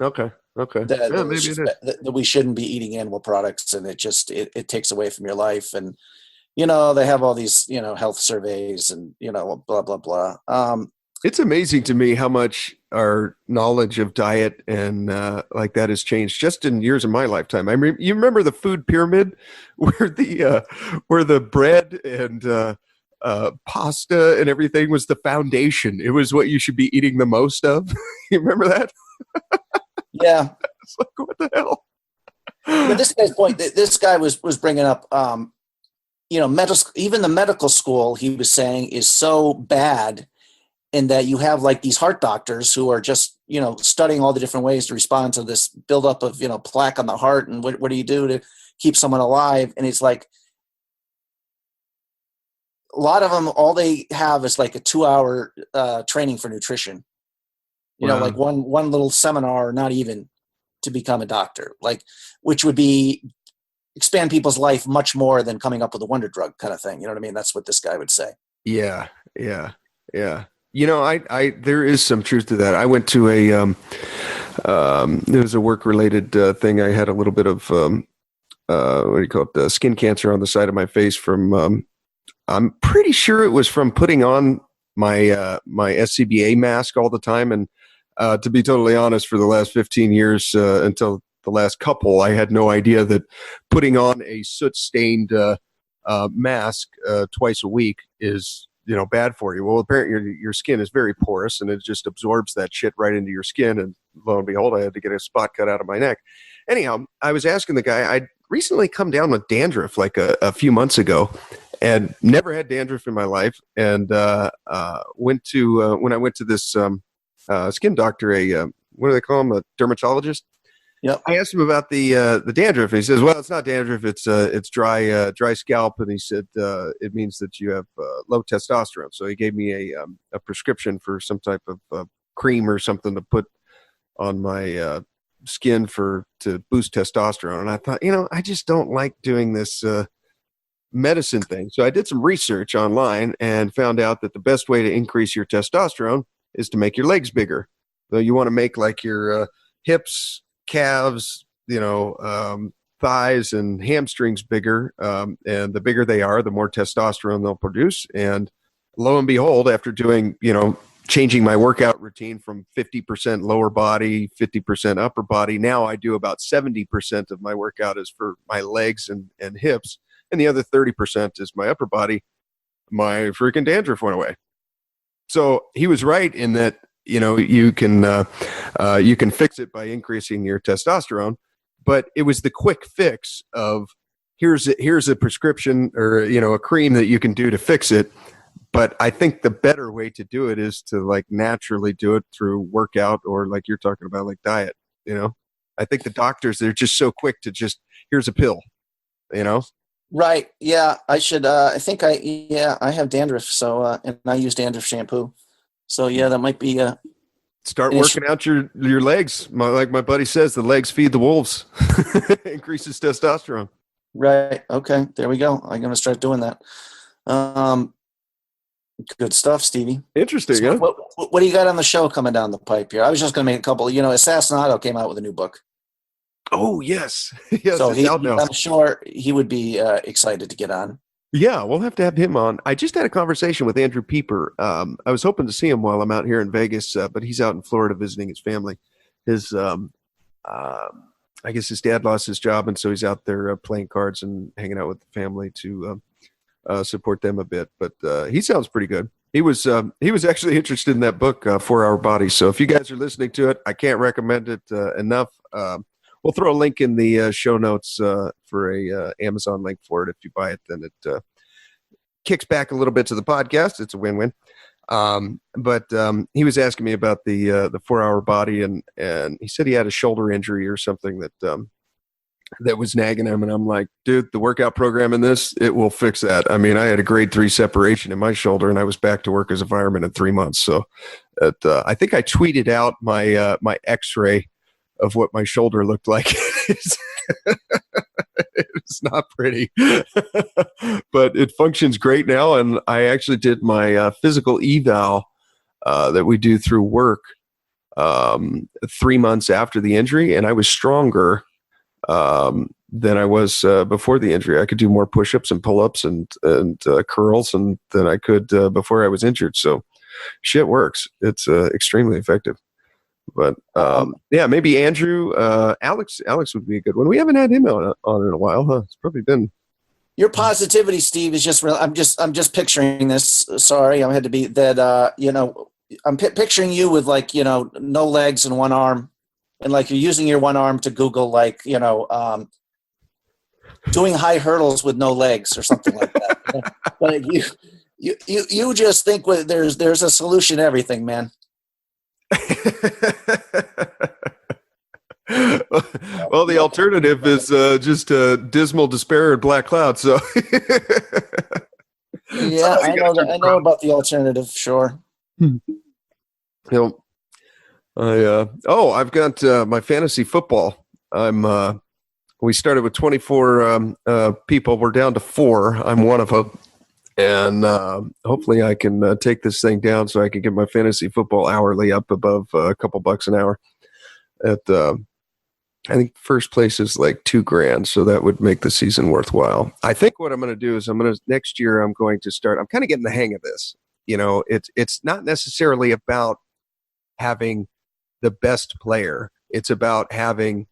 Okay. That we shouldn't be eating animal products, and it takes away from your life. And, they have all these, health surveys and, blah, blah, blah. It's amazing to me how much our knowledge of diet and like that has changed just in years of my lifetime. You remember the food pyramid where the bread and pasta and everything was the foundation. It was what you should be eating the most of. You remember that? Yeah. It's like, what the hell? But this guy's point, this guy was bringing up, even the medical school, he was saying, is so bad in that you have like these heart doctors who are just, studying all the different ways to respond to this buildup of, plaque on the heart. And what do you do to keep someone alive? And it's like, a lot of them, all they have is like a 2-hour training for nutrition. Wow. Like one little seminar, not even, to become a doctor, like, which would be expand people's life much more than coming up with a wonder drug kind of thing. You know what I mean? That's what this guy would say. Yeah. There is some truth to that. I went to it was a work related thing. I had a little bit of, what do you call it? Skin cancer on the side of my face from, I'm pretty sure it was from putting on my SCBA mask all the time. And to be totally honest, for the last 15 years, until the last couple, I had no idea that putting on a soot-stained mask twice a week is bad for you. Well, apparently your skin is very porous and it just absorbs that shit right into your skin. And lo and behold, I had to get a spot cut out of my neck. Anyhow, I was asking the guy, I'd recently come down with dandruff like a few months ago and never had dandruff in my life. And when I went to this skin doctor, what do they call him? A dermatologist. Yep. I asked him about the dandruff. And he says, "Well, it's not dandruff. It's dry scalp." And he said it means that you have low testosterone. So he gave me a prescription for some type of cream or something to put on my skin to boost testosterone. And I thought, I just don't like doing this medicine thing. So I did some research online and found out that the best way to increase your testosterone is to make your legs bigger. So you want to make like your hips, calves, thighs and hamstrings bigger. And the bigger they are, the more testosterone they'll produce. And lo and behold, after doing, changing my workout routine from 50% lower body, 50% upper body, now I do about 70% of my workout is for my legs and hips. And the other 30% is my upper body. My freaking dandruff went away. So he was right in that, you can fix it by increasing your testosterone, but it was the quick fix of here's a prescription or, a cream that you can do to fix it. But I think the better way to do it is to like naturally do it through workout or like you're talking about, like diet, I think the doctors, they're just so quick to just, here's a pill, Right. Yeah. I should, I think I have dandruff. So, and I use dandruff shampoo. So yeah, that might be, start working out your legs. Like my buddy says, the legs feed the wolves. Increases testosterone. Right. Okay. There we go. I'm going to start doing that. Good stuff, Stevie. Interesting. So Yeah. What do you got on the show coming down the pipe here? I was just going to make a couple. Assassinato came out with a new book. Oh yes, yes. So I'm sure he would be excited to get on. Yeah, we'll have to have him on. I just had a conversation with Andrew Pieper. I was hoping to see him while I'm out here in Vegas, but he's out in Florida visiting his family. His, I guess his dad lost his job, and so he's out there playing cards and hanging out with the family to support them a bit. But he sounds pretty good. He was actually interested in that book, 4 Hour Body. So if you guys are listening to it, I can't recommend it enough. We'll throw a link in the show notes for a Amazon link for it. If you buy it, then it kicks back a little bit to the podcast. It's a win-win. But he was asking me about the 4 Hour Body, and he said he had a shoulder injury or something that was nagging him. And I'm like, dude, the workout program in this, it will fix that. I mean, I had a grade 3 separation in my shoulder, and I was back to work as a fireman in 3 months. So I think I tweeted out my my X-ray of what my shoulder looked like. It's not pretty, but it functions great now. And I actually did my physical eval that we do through work 3 months after the injury, and I was stronger than I was before the injury. I could do more push-ups and pull-ups and curls than I could before I was injured. So shit works. It's extremely effective. But yeah, maybe Andrew, Alex would be a good one. We haven't had him on in a while, huh? It's probably been. Your positivity, Steve, is just real. I'm just picturing this. Sorry, I had to be that. I'm picturing you with no legs and one arm, and like you're using your one arm to Google doing high hurdles with no legs or something like that. But you just think there's a solution to everything, man. Well, the alternative is just dismal despair and black cloud. So yeah, I know about the alternative. Sure. I've got my fantasy football. We started with 24 people. We're down to 4. I'm one of them. And hopefully I can take this thing down so I can get my fantasy football hourly up above a couple bucks an hour. I think first place is like $2,000, so that would make the season worthwhile. I think what I'm going to do is next year I'm going to start. I'm kind of getting the hang of this. It's not necessarily about having the best player. It's about having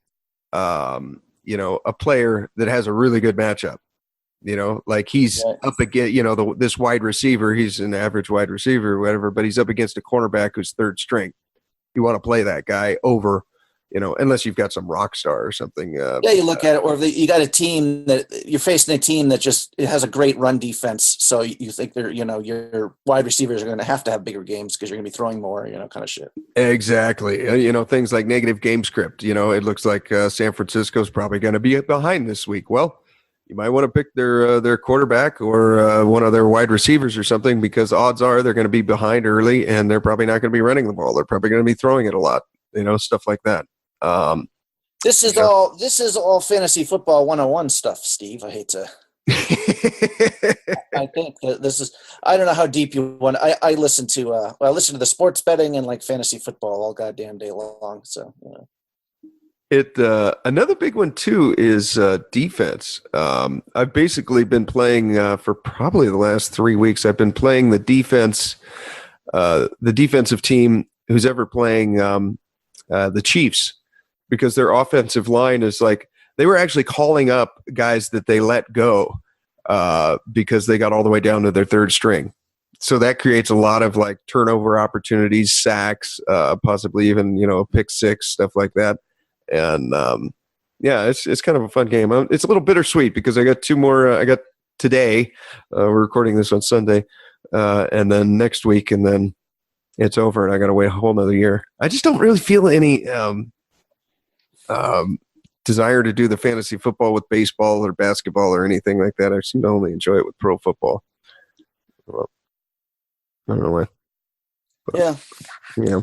a player that has a really good matchup. Like he's Right. up against, this wide receiver. He's an average wide receiver or whatever, but he's up against a cornerback who's third string. You want to play that guy over, unless you've got some rock star or something. Yeah, you look at it, or if you got a team that you're facing a team that it has a great run defense, so you think your wide receivers are going to have bigger games because you're going to be throwing more, kind of shit. Exactly. Things like negative game script. It looks like San Francisco's probably going to be behind this week. Well, you might want to pick their quarterback or one of their wide receivers or something, because odds are they're going to be behind early and they're probably not going to be running the ball. They're probably going to be throwing it a lot, stuff like that. This is all fantasy football 101 stuff, Steve. I hate to. I think that this is. I don't know how deep you want. I listen to the sports betting and like fantasy football all goddamn day long. So. Another big one too is defense. I've basically been playing for probably the last 3 weeks. I've been playing the defensive team who's ever playing the Chiefs, because their offensive line is like, they were actually calling up guys that they let go because they got all the way down to their third string. So that creates a lot of like turnover opportunities, sacks, possibly even, pick six, stuff like that. And it's kind of a fun game. It's a little bittersweet because I got two more. I got today. We're recording this on Sunday, and then next week, and then it's over, and I got to wait a whole nother year. I just don't really feel any desire to do the fantasy football with baseball or basketball or anything like that. I seem to only enjoy it with pro football. Well, I don't know why. But, yeah.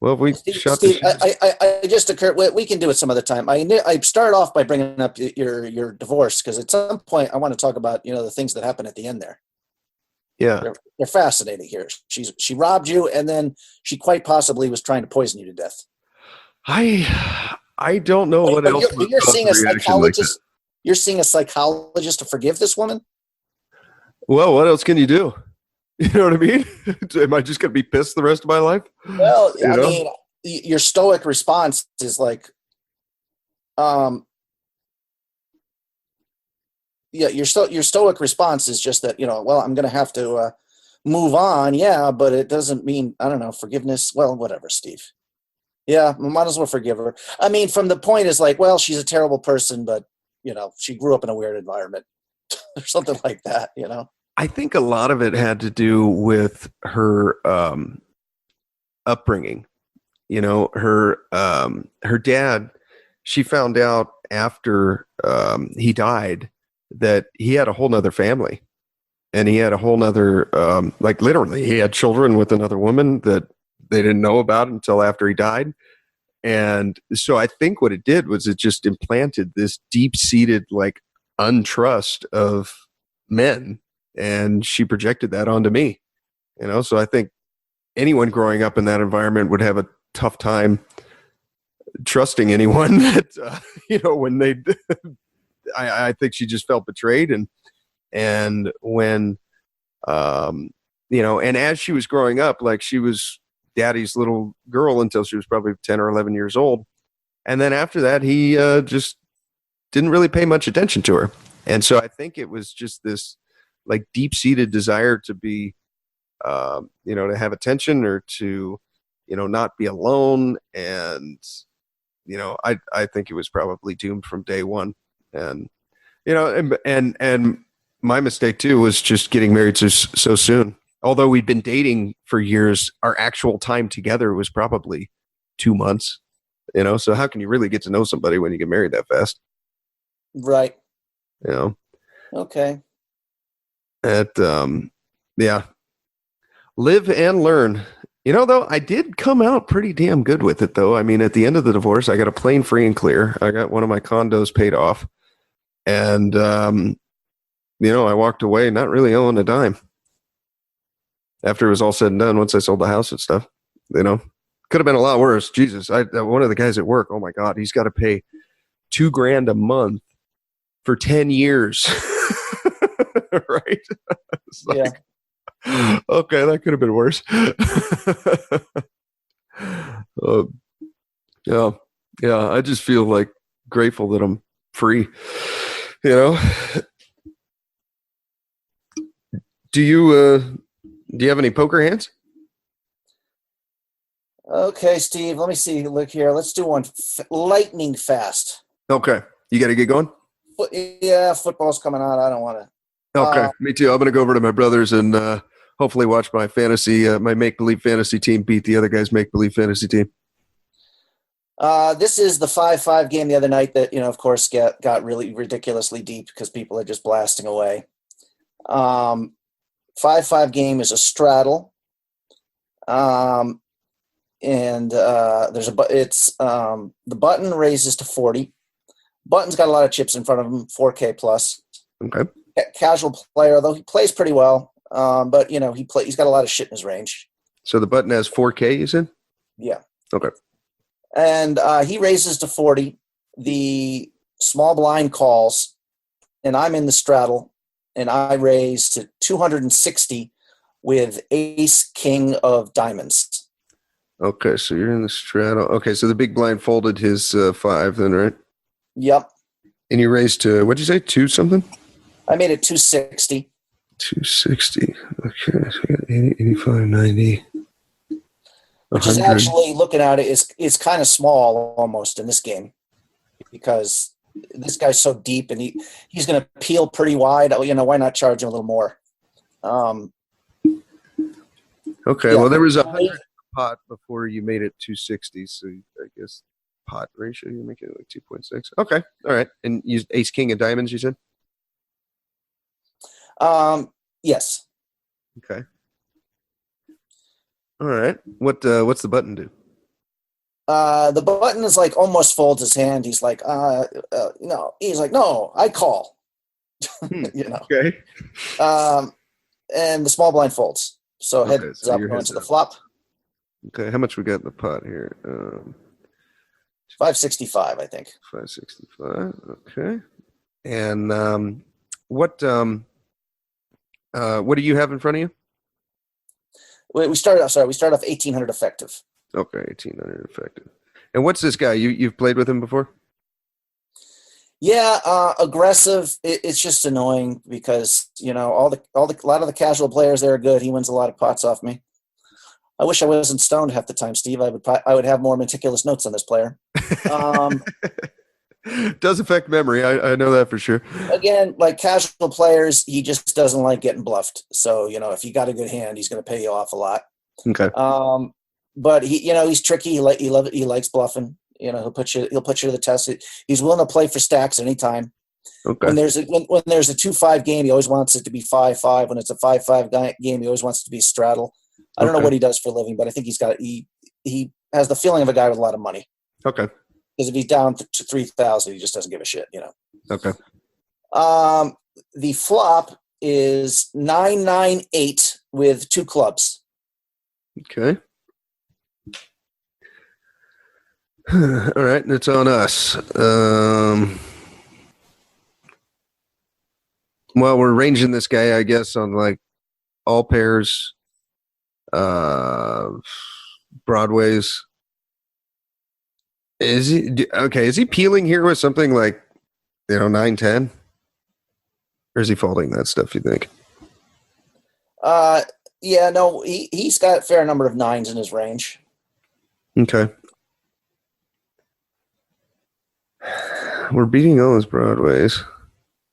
Well, we Steve, I just occurred. We can do it some other time. I started off by bringing up your divorce, because at some point I want to talk about the things that happen at the end there. Yeah, they're fascinating here. She robbed you, and then she quite possibly was trying to poison you to death. I don't know what else. You're seeing a psychologist. Like, you're seeing a psychologist to forgive this woman. Well, what else can you do? You know what I mean? Am I just going to be pissed the rest of my life? Well, I mean, your stoic response is like, your stoic response is just that, well, I'm going to have to move on. Yeah, but it doesn't mean, I don't know, forgiveness. Well, whatever, Steve. Yeah, we might as well forgive her. I mean, from the point is like, well, she's a terrible person, but, she grew up in a weird environment or something like that, I think a lot of it had to do with her upbringing. Her dad, she found out after he died that he had a whole nother family, and he had a whole nother, like literally he had children with another woman that they didn't know about until after he died. And so I think what it did was it just implanted this deep-seated like untrust of men. And she projected that onto me, so I think anyone growing up in that environment would have a tough time trusting anyone that, when they, I think she just felt betrayed. And when, and as she was growing up, like she was daddy's little girl until she was probably 10 or 11 years old. And then after that, he just didn't really pay much attention to her. And so I think it was just this like deep-seated desire to be, to have attention, or to, not be alone. And, I think it was probably doomed from day one. And, and my mistake too was just getting married so soon. Although we'd been dating for years, our actual time together was probably 2 months, so how can you really get to know somebody when you get married that fast? Right. Okay. Okay. Live and learn. Though I did come out pretty damn good with it, though. I mean, at the end of the divorce, I got a plane free and clear. I got one of my condos paid off, and I walked away not really owing a dime. After it was all said and done, once I sold the house and stuff, could have been a lot worse. Jesus, one of the guys at work, oh my God, he's got to pay $2,000 a month for 10 years. Right? It's like, okay, that could have been worse. Yeah. I just feel like grateful that I'm free. You know, do you have any poker hands? Okay, Steve, let me see. Look here. Let's do one lightning fast. Okay. You got to get going? Yeah, football's coming on. I don't want to. Okay, me too. I'm going to go over to my brother's and hopefully watch my my make-believe fantasy team beat the other guy's make-believe fantasy team. This is the 5-5 game the other night that, of course, got really ridiculously deep because people are just blasting away. 5-5 game is a straddle. And the button raises to 40. Button's got a lot of chips in front of him, 4K plus. Okay. Casual player, though he plays pretty well. But he's got a lot of shit in his range. So the button has 4K, you said? Yeah. Okay. And he raises to 40. The small blind calls, and I'm in the straddle, and I raise to 260 with ace king of diamonds. Okay, so you're in the straddle. Okay, so the big blind folded his 5 then, right? Yep. And you raised to, what'd you say, 2 something? I made it 260. 260. Okay, so we got 80, 85, 90. Which is actually, looking at it, is kind of small almost in this game because this guy's so deep and he's going to peel pretty wide. Why not charge him a little more? Okay, well, there was 100 pot before you made it 260, so I guess pot ratio, you make it like 2.6. Okay, all right. And you ace king of diamonds, you said? Yes. Okay. All right. What's the button do? The button is like almost folds his hand. He's like, no. He's like, no, I call. Okay. And the small blind folds. So heads up, going to the flop. Okay. How much we got in the pot here? 565, I think. 565. Okay. And what do you have in front of you? We started off 1800 effective. Okay, 1800 effective. And what's this guy? You've played with him before? Yeah, aggressive. It's just annoying because a lot of the casual players there are good. He wins a lot of pots off me. I wish I wasn't stoned half the time, Steve. I would have more meticulous notes on this player. Does affect memory. I know that for sure. Again, like casual players, he just doesn't like getting bluffed. So, if you got a good hand, he's going to pay you off a lot. Okay. But he's tricky. He likes bluffing. He'll put you to the test. He's willing to play for stacks at any time. Okay. When there's a 2-5 game, he always wants it to be 5-5. When it's a 5-5 game, he always wants it to be a straddle. I don't know what he does for a living, but I think he has the feeling of a guy with a lot of money. Okay. Because if he's down to 3,000, he just doesn't give a shit, Okay. The flop is 9-9-8 with 2 clubs. Okay. All right, and it's on us. Well, we're ranging this guy, I guess, on like all pairs, broadways. Is he peeling here with something like 9-10? Or is he folding that stuff, you think? Yeah, no, he's got a fair number of 9s in his range. Okay. We're beating all his broadways.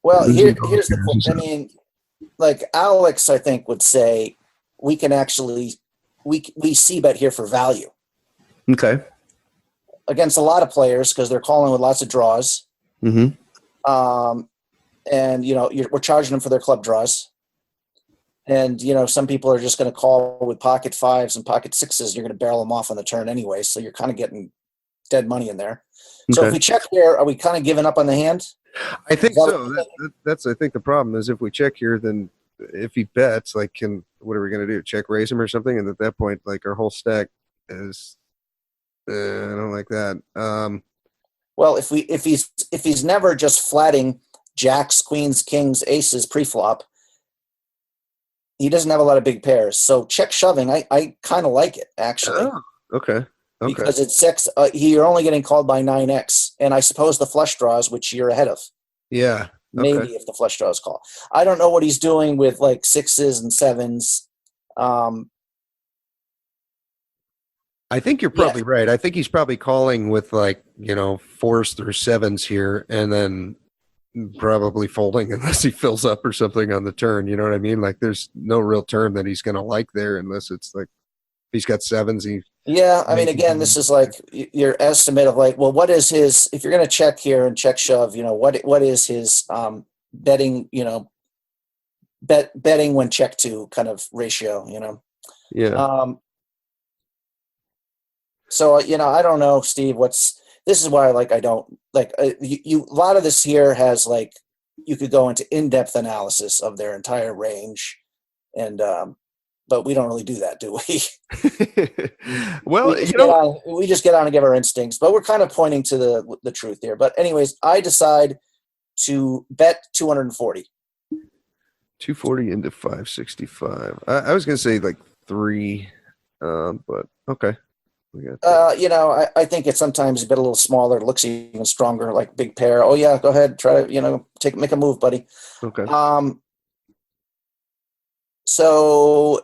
Well, here's the point. I mean, like Alex, I think, would say we can actually we c-bet here for value. Okay. Against a lot of players because they're calling with lots of draws. Mm-hmm. And we're charging them for their club draws. And some people are just going to call with pocket 5s and pocket 6s. You're going to barrel them off on the turn anyway, so you're kind of getting dead money in there. So if we check here, are we kind of giving up on the hand? I think so. That's I think the problem is if we check here, then if he bets, what are we going to do? Check raise him or something? And at that point, our whole stack is. I don't like that. Well, if he's never just flatting jacks, queens, kings, aces pre-flop, he doesn't have a lot of big pairs. So check shoving, I kind of like it actually. Oh, okay. Because it's 6. You're only getting called by 9x, and I suppose the flush draws, which you're ahead of. Yeah. maybe if the flush draws call. I don't know what he's doing with like 6s and 7s. I think you're probably right. I think he's probably calling with like, 4s through 7s here and then probably folding unless he fills up or something on the turn. You know what I mean? Like there's no real turn that he's going to like there unless it's like he's got 7s. I mean, again, this is like your estimate of like, well, what is his, if you're going to check here and check shove, what is his betting, betting when check to kind of ratio, Yeah. So, I don't know, Steve, this is why, like, I don't like a lot of this here has like, you could go into in-depth analysis of their entire range and, but we don't really do that, do we? Well, we just get on and give our instincts, but we're kind of pointing to the truth here. But anyways, I decide to bet 240. 240 into 565. I was going to say like 3, but okay. I think it's sometimes a bit a little smaller. It looks even stronger, like big pair. Oh yeah, go ahead, try to make a move, buddy. Okay. So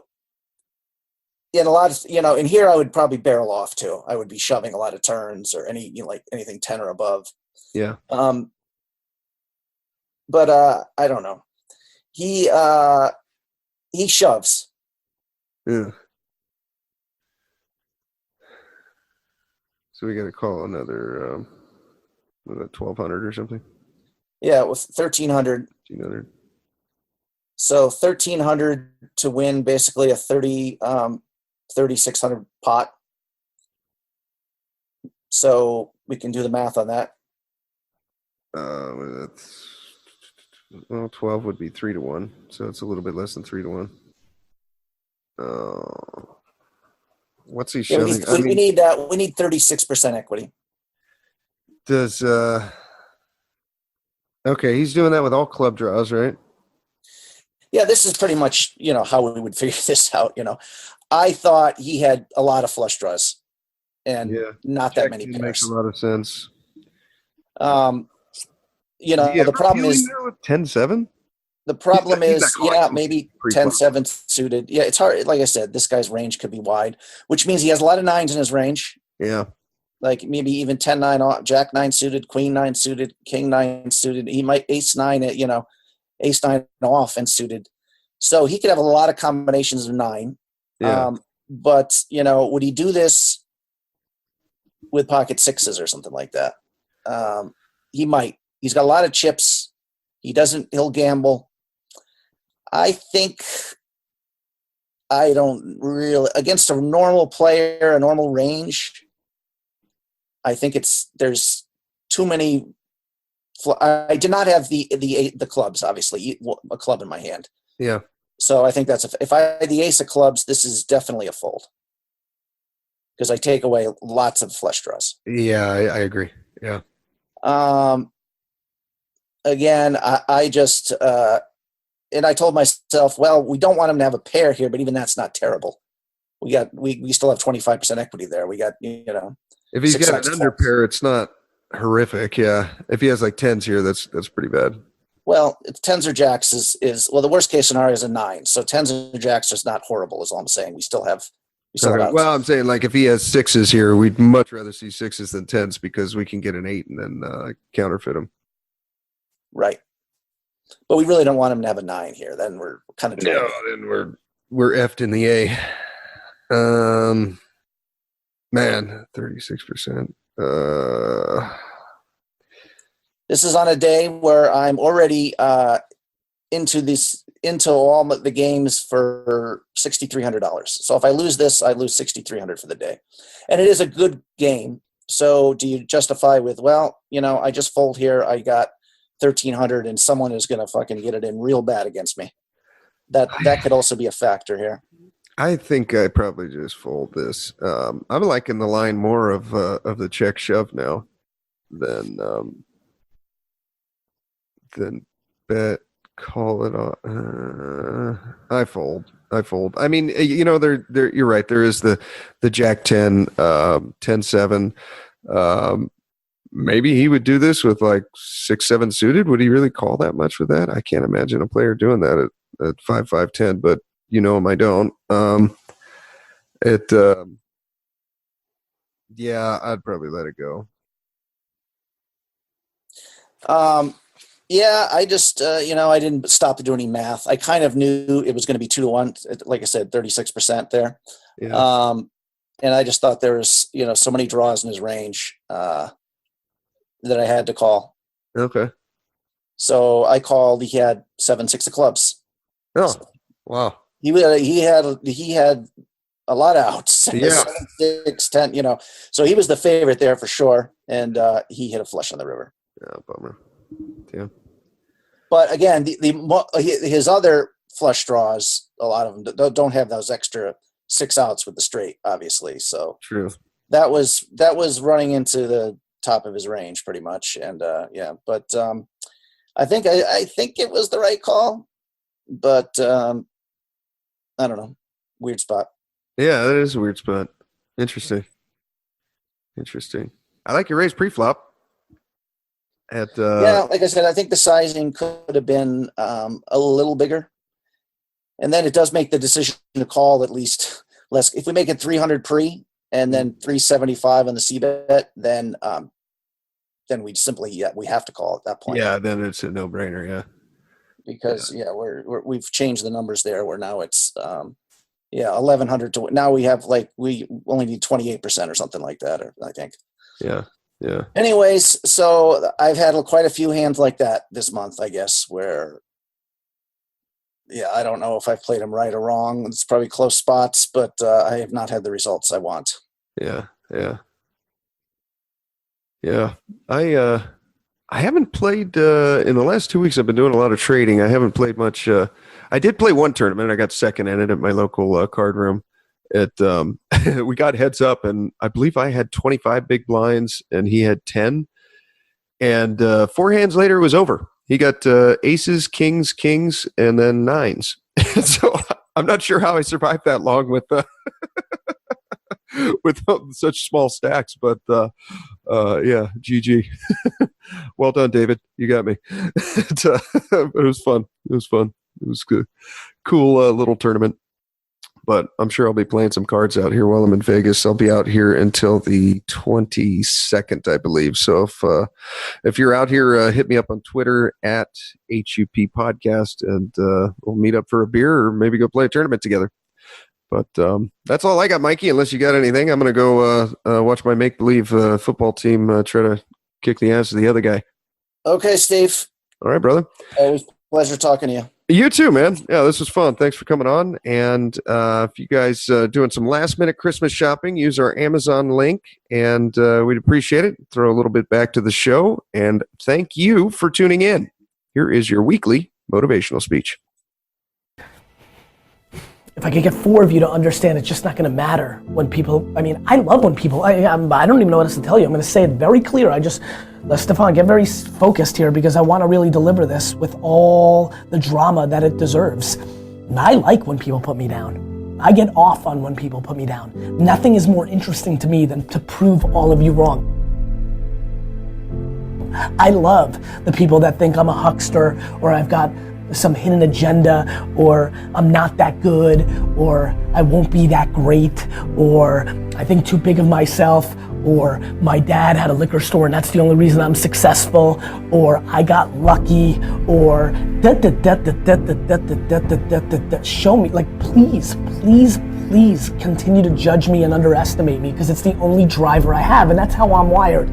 in a lot of in here I would probably barrel off too. I would be shoving a lot of turns or anything 10 or above. Yeah. But I don't know. He shoves. Yeah. So we got to call another 1,200 or something. Yeah, with 1,300. 1,300. So 1,300 to win basically a 3,600 pot. So we can do the math on that. That's 12 would be 3-1, so it's a little bit less than 3-1. What's he shoving? We need 36% equity. Does okay, he's doing that with all club draws, right? Yeah, this is pretty much how we would figure this out. I thought he had a lot of flush draws, and not that many pairs. Makes a lot of sense. The problem is with 10-7. The problem is, maybe 10-7 suited. Yeah, it's hard. Like I said, this guy's range could be wide, which means he has a lot of 9s in his range. Yeah. Like maybe even 10-9 off, Jack 9 suited, Queen 9 suited, King 9 suited. He might Ace 9, Ace 9 off and suited. So he could have a lot of combinations of 9. Yeah. But, would he do this with pocket 6s or something like that? He might. He's got a lot of chips. He'll gamble. I think I don't really, against a normal player, a normal range, I think there's too many. I did not have the clubs, obviously, a club in my hand. Yeah. So I think if I had the ace of clubs, this is definitely a fold because I take away lots of flush draws. Yeah, I agree. Yeah. Again, I just and I told myself, well, we don't want him to have a pair here, but even that's not terrible. We still have 25% equity there. We got if he's got an under pair, it's not horrific. Yeah, if he has like 10s here, that's pretty bad. Well, 10s or jacks is the worst case scenario is a 9. So 10s or jacks is not horrible. Is all I'm saying. We still have. Well, I'm saying like if he has 6s here, we'd much rather see 6s than 10s because we can get an 8 and then counterfeit him. Right. But we really don't want him to have a 9 here. Then we're kind of then we're effed in the A. Man, 36%. This is on a day where I'm already into all the games for $6,300. So if I lose this, I lose $6,300 for the day, and it is a good game. So do you justify with, well, I just fold here. I got 1,300 and someone is going to fucking get it in real bad against me. That could also be a factor here. I think I probably just fold this. I'm liking the line more of the check shove now than bet, call it off. I fold. I mean, you're right. There is the Jack 10, 10-7. maybe he would do this with like 6-7 suited. Would he really call that much with that? I can't imagine a player doing that at 5-5-10, but you know him, I don't. Yeah, I'd probably let it go. Yeah, I just, I didn't stop to do any math. I kind of knew it was going to be 2-1. Like I said, 36% there. Yeah. And I just thought there was, so many draws in his range that I had to call. Okay. So I called. He had 7-6 of clubs. Oh, so wow. He had a lot of outs. Yeah. 7-6-10. So he was the favorite there for sure, and he hit a flush on the river. Yeah, bummer. Yeah. But again, his other flush draws, a lot of them don't have those extra 6 outs with the straight, obviously. So true. That was running into the top of his range pretty much, and yeah. But I think it was the right call, but I don't know, weird spot. Yeah, that is a weird spot. Interesting. I like your raise pre-flop. Yeah, like I said, I think the sizing could have been a little bigger, and then it does make the decision to call at least less. If we make it 300 pre and then 375 on the C bet, then we simply we have to call at that point. Yeah, then it's a no-brainer. Yeah, because we've changed the numbers there. Where now it's 1,100 to now we have we only need 28% or something like that. Or I think. Yeah. Yeah. Anyways, so I've had quite a few hands like that this month, I guess, where, I don't know if I've played them right or wrong. It's probably close spots, but I have not had the results I want. Yeah. I haven't played in the last 2 weeks. I've been doing a lot of trading. I haven't played much. I did play one tournament. I got second in it at my local card room. We got heads up, and I believe I had 25 big blinds and he had 10, and 4 hands later it was over. He got aces, kings, and then 9s. So I'm not sure how I survived that long with with such small stacks, but yeah, GG. Well done, David. You got me. It was fun. It was good. Cool little tournament. But I'm sure I'll be playing some cards out here while I'm in Vegas. I'll be out here until the 22nd, I believe. So if you're out here, hit me up on Twitter at HUP Podcast, and we'll meet up for a beer or maybe go play a tournament together. But that's all I got, Mikey, unless you got anything. I'm going to go watch my make-believe football team try to kick the ass of the other guy. Okay, Steve. All right, brother. Always a pleasure talking to you. You too, man. Yeah, this was fun. Thanks for coming on. And if you guys doing some last-minute Christmas shopping, use our Amazon link, and we'd appreciate it. Throw a little bit back to the show, and thank you for tuning in. Here is your weekly motivational speech. If I could get 4 of you to understand, it's just not going to matter when people, I love when people, I don't even know what else to tell you. I'm going to say it very clear. Stefan, get very focused here because I want to really deliver this with all the drama that it deserves. And I like when people put me down. I get off on when people put me down. Nothing is more interesting to me than to prove all of you wrong. I love the people that think I'm a huckster, or I've got some hidden agenda, or I'm not that good, or I won't be that great, or I think too big of myself, or my dad had a liquor store and that's the only reason I'm successful, or I got lucky, or show me, please continue to judge me and underestimate me, because it's the only driver I have, and that's how I'm wired.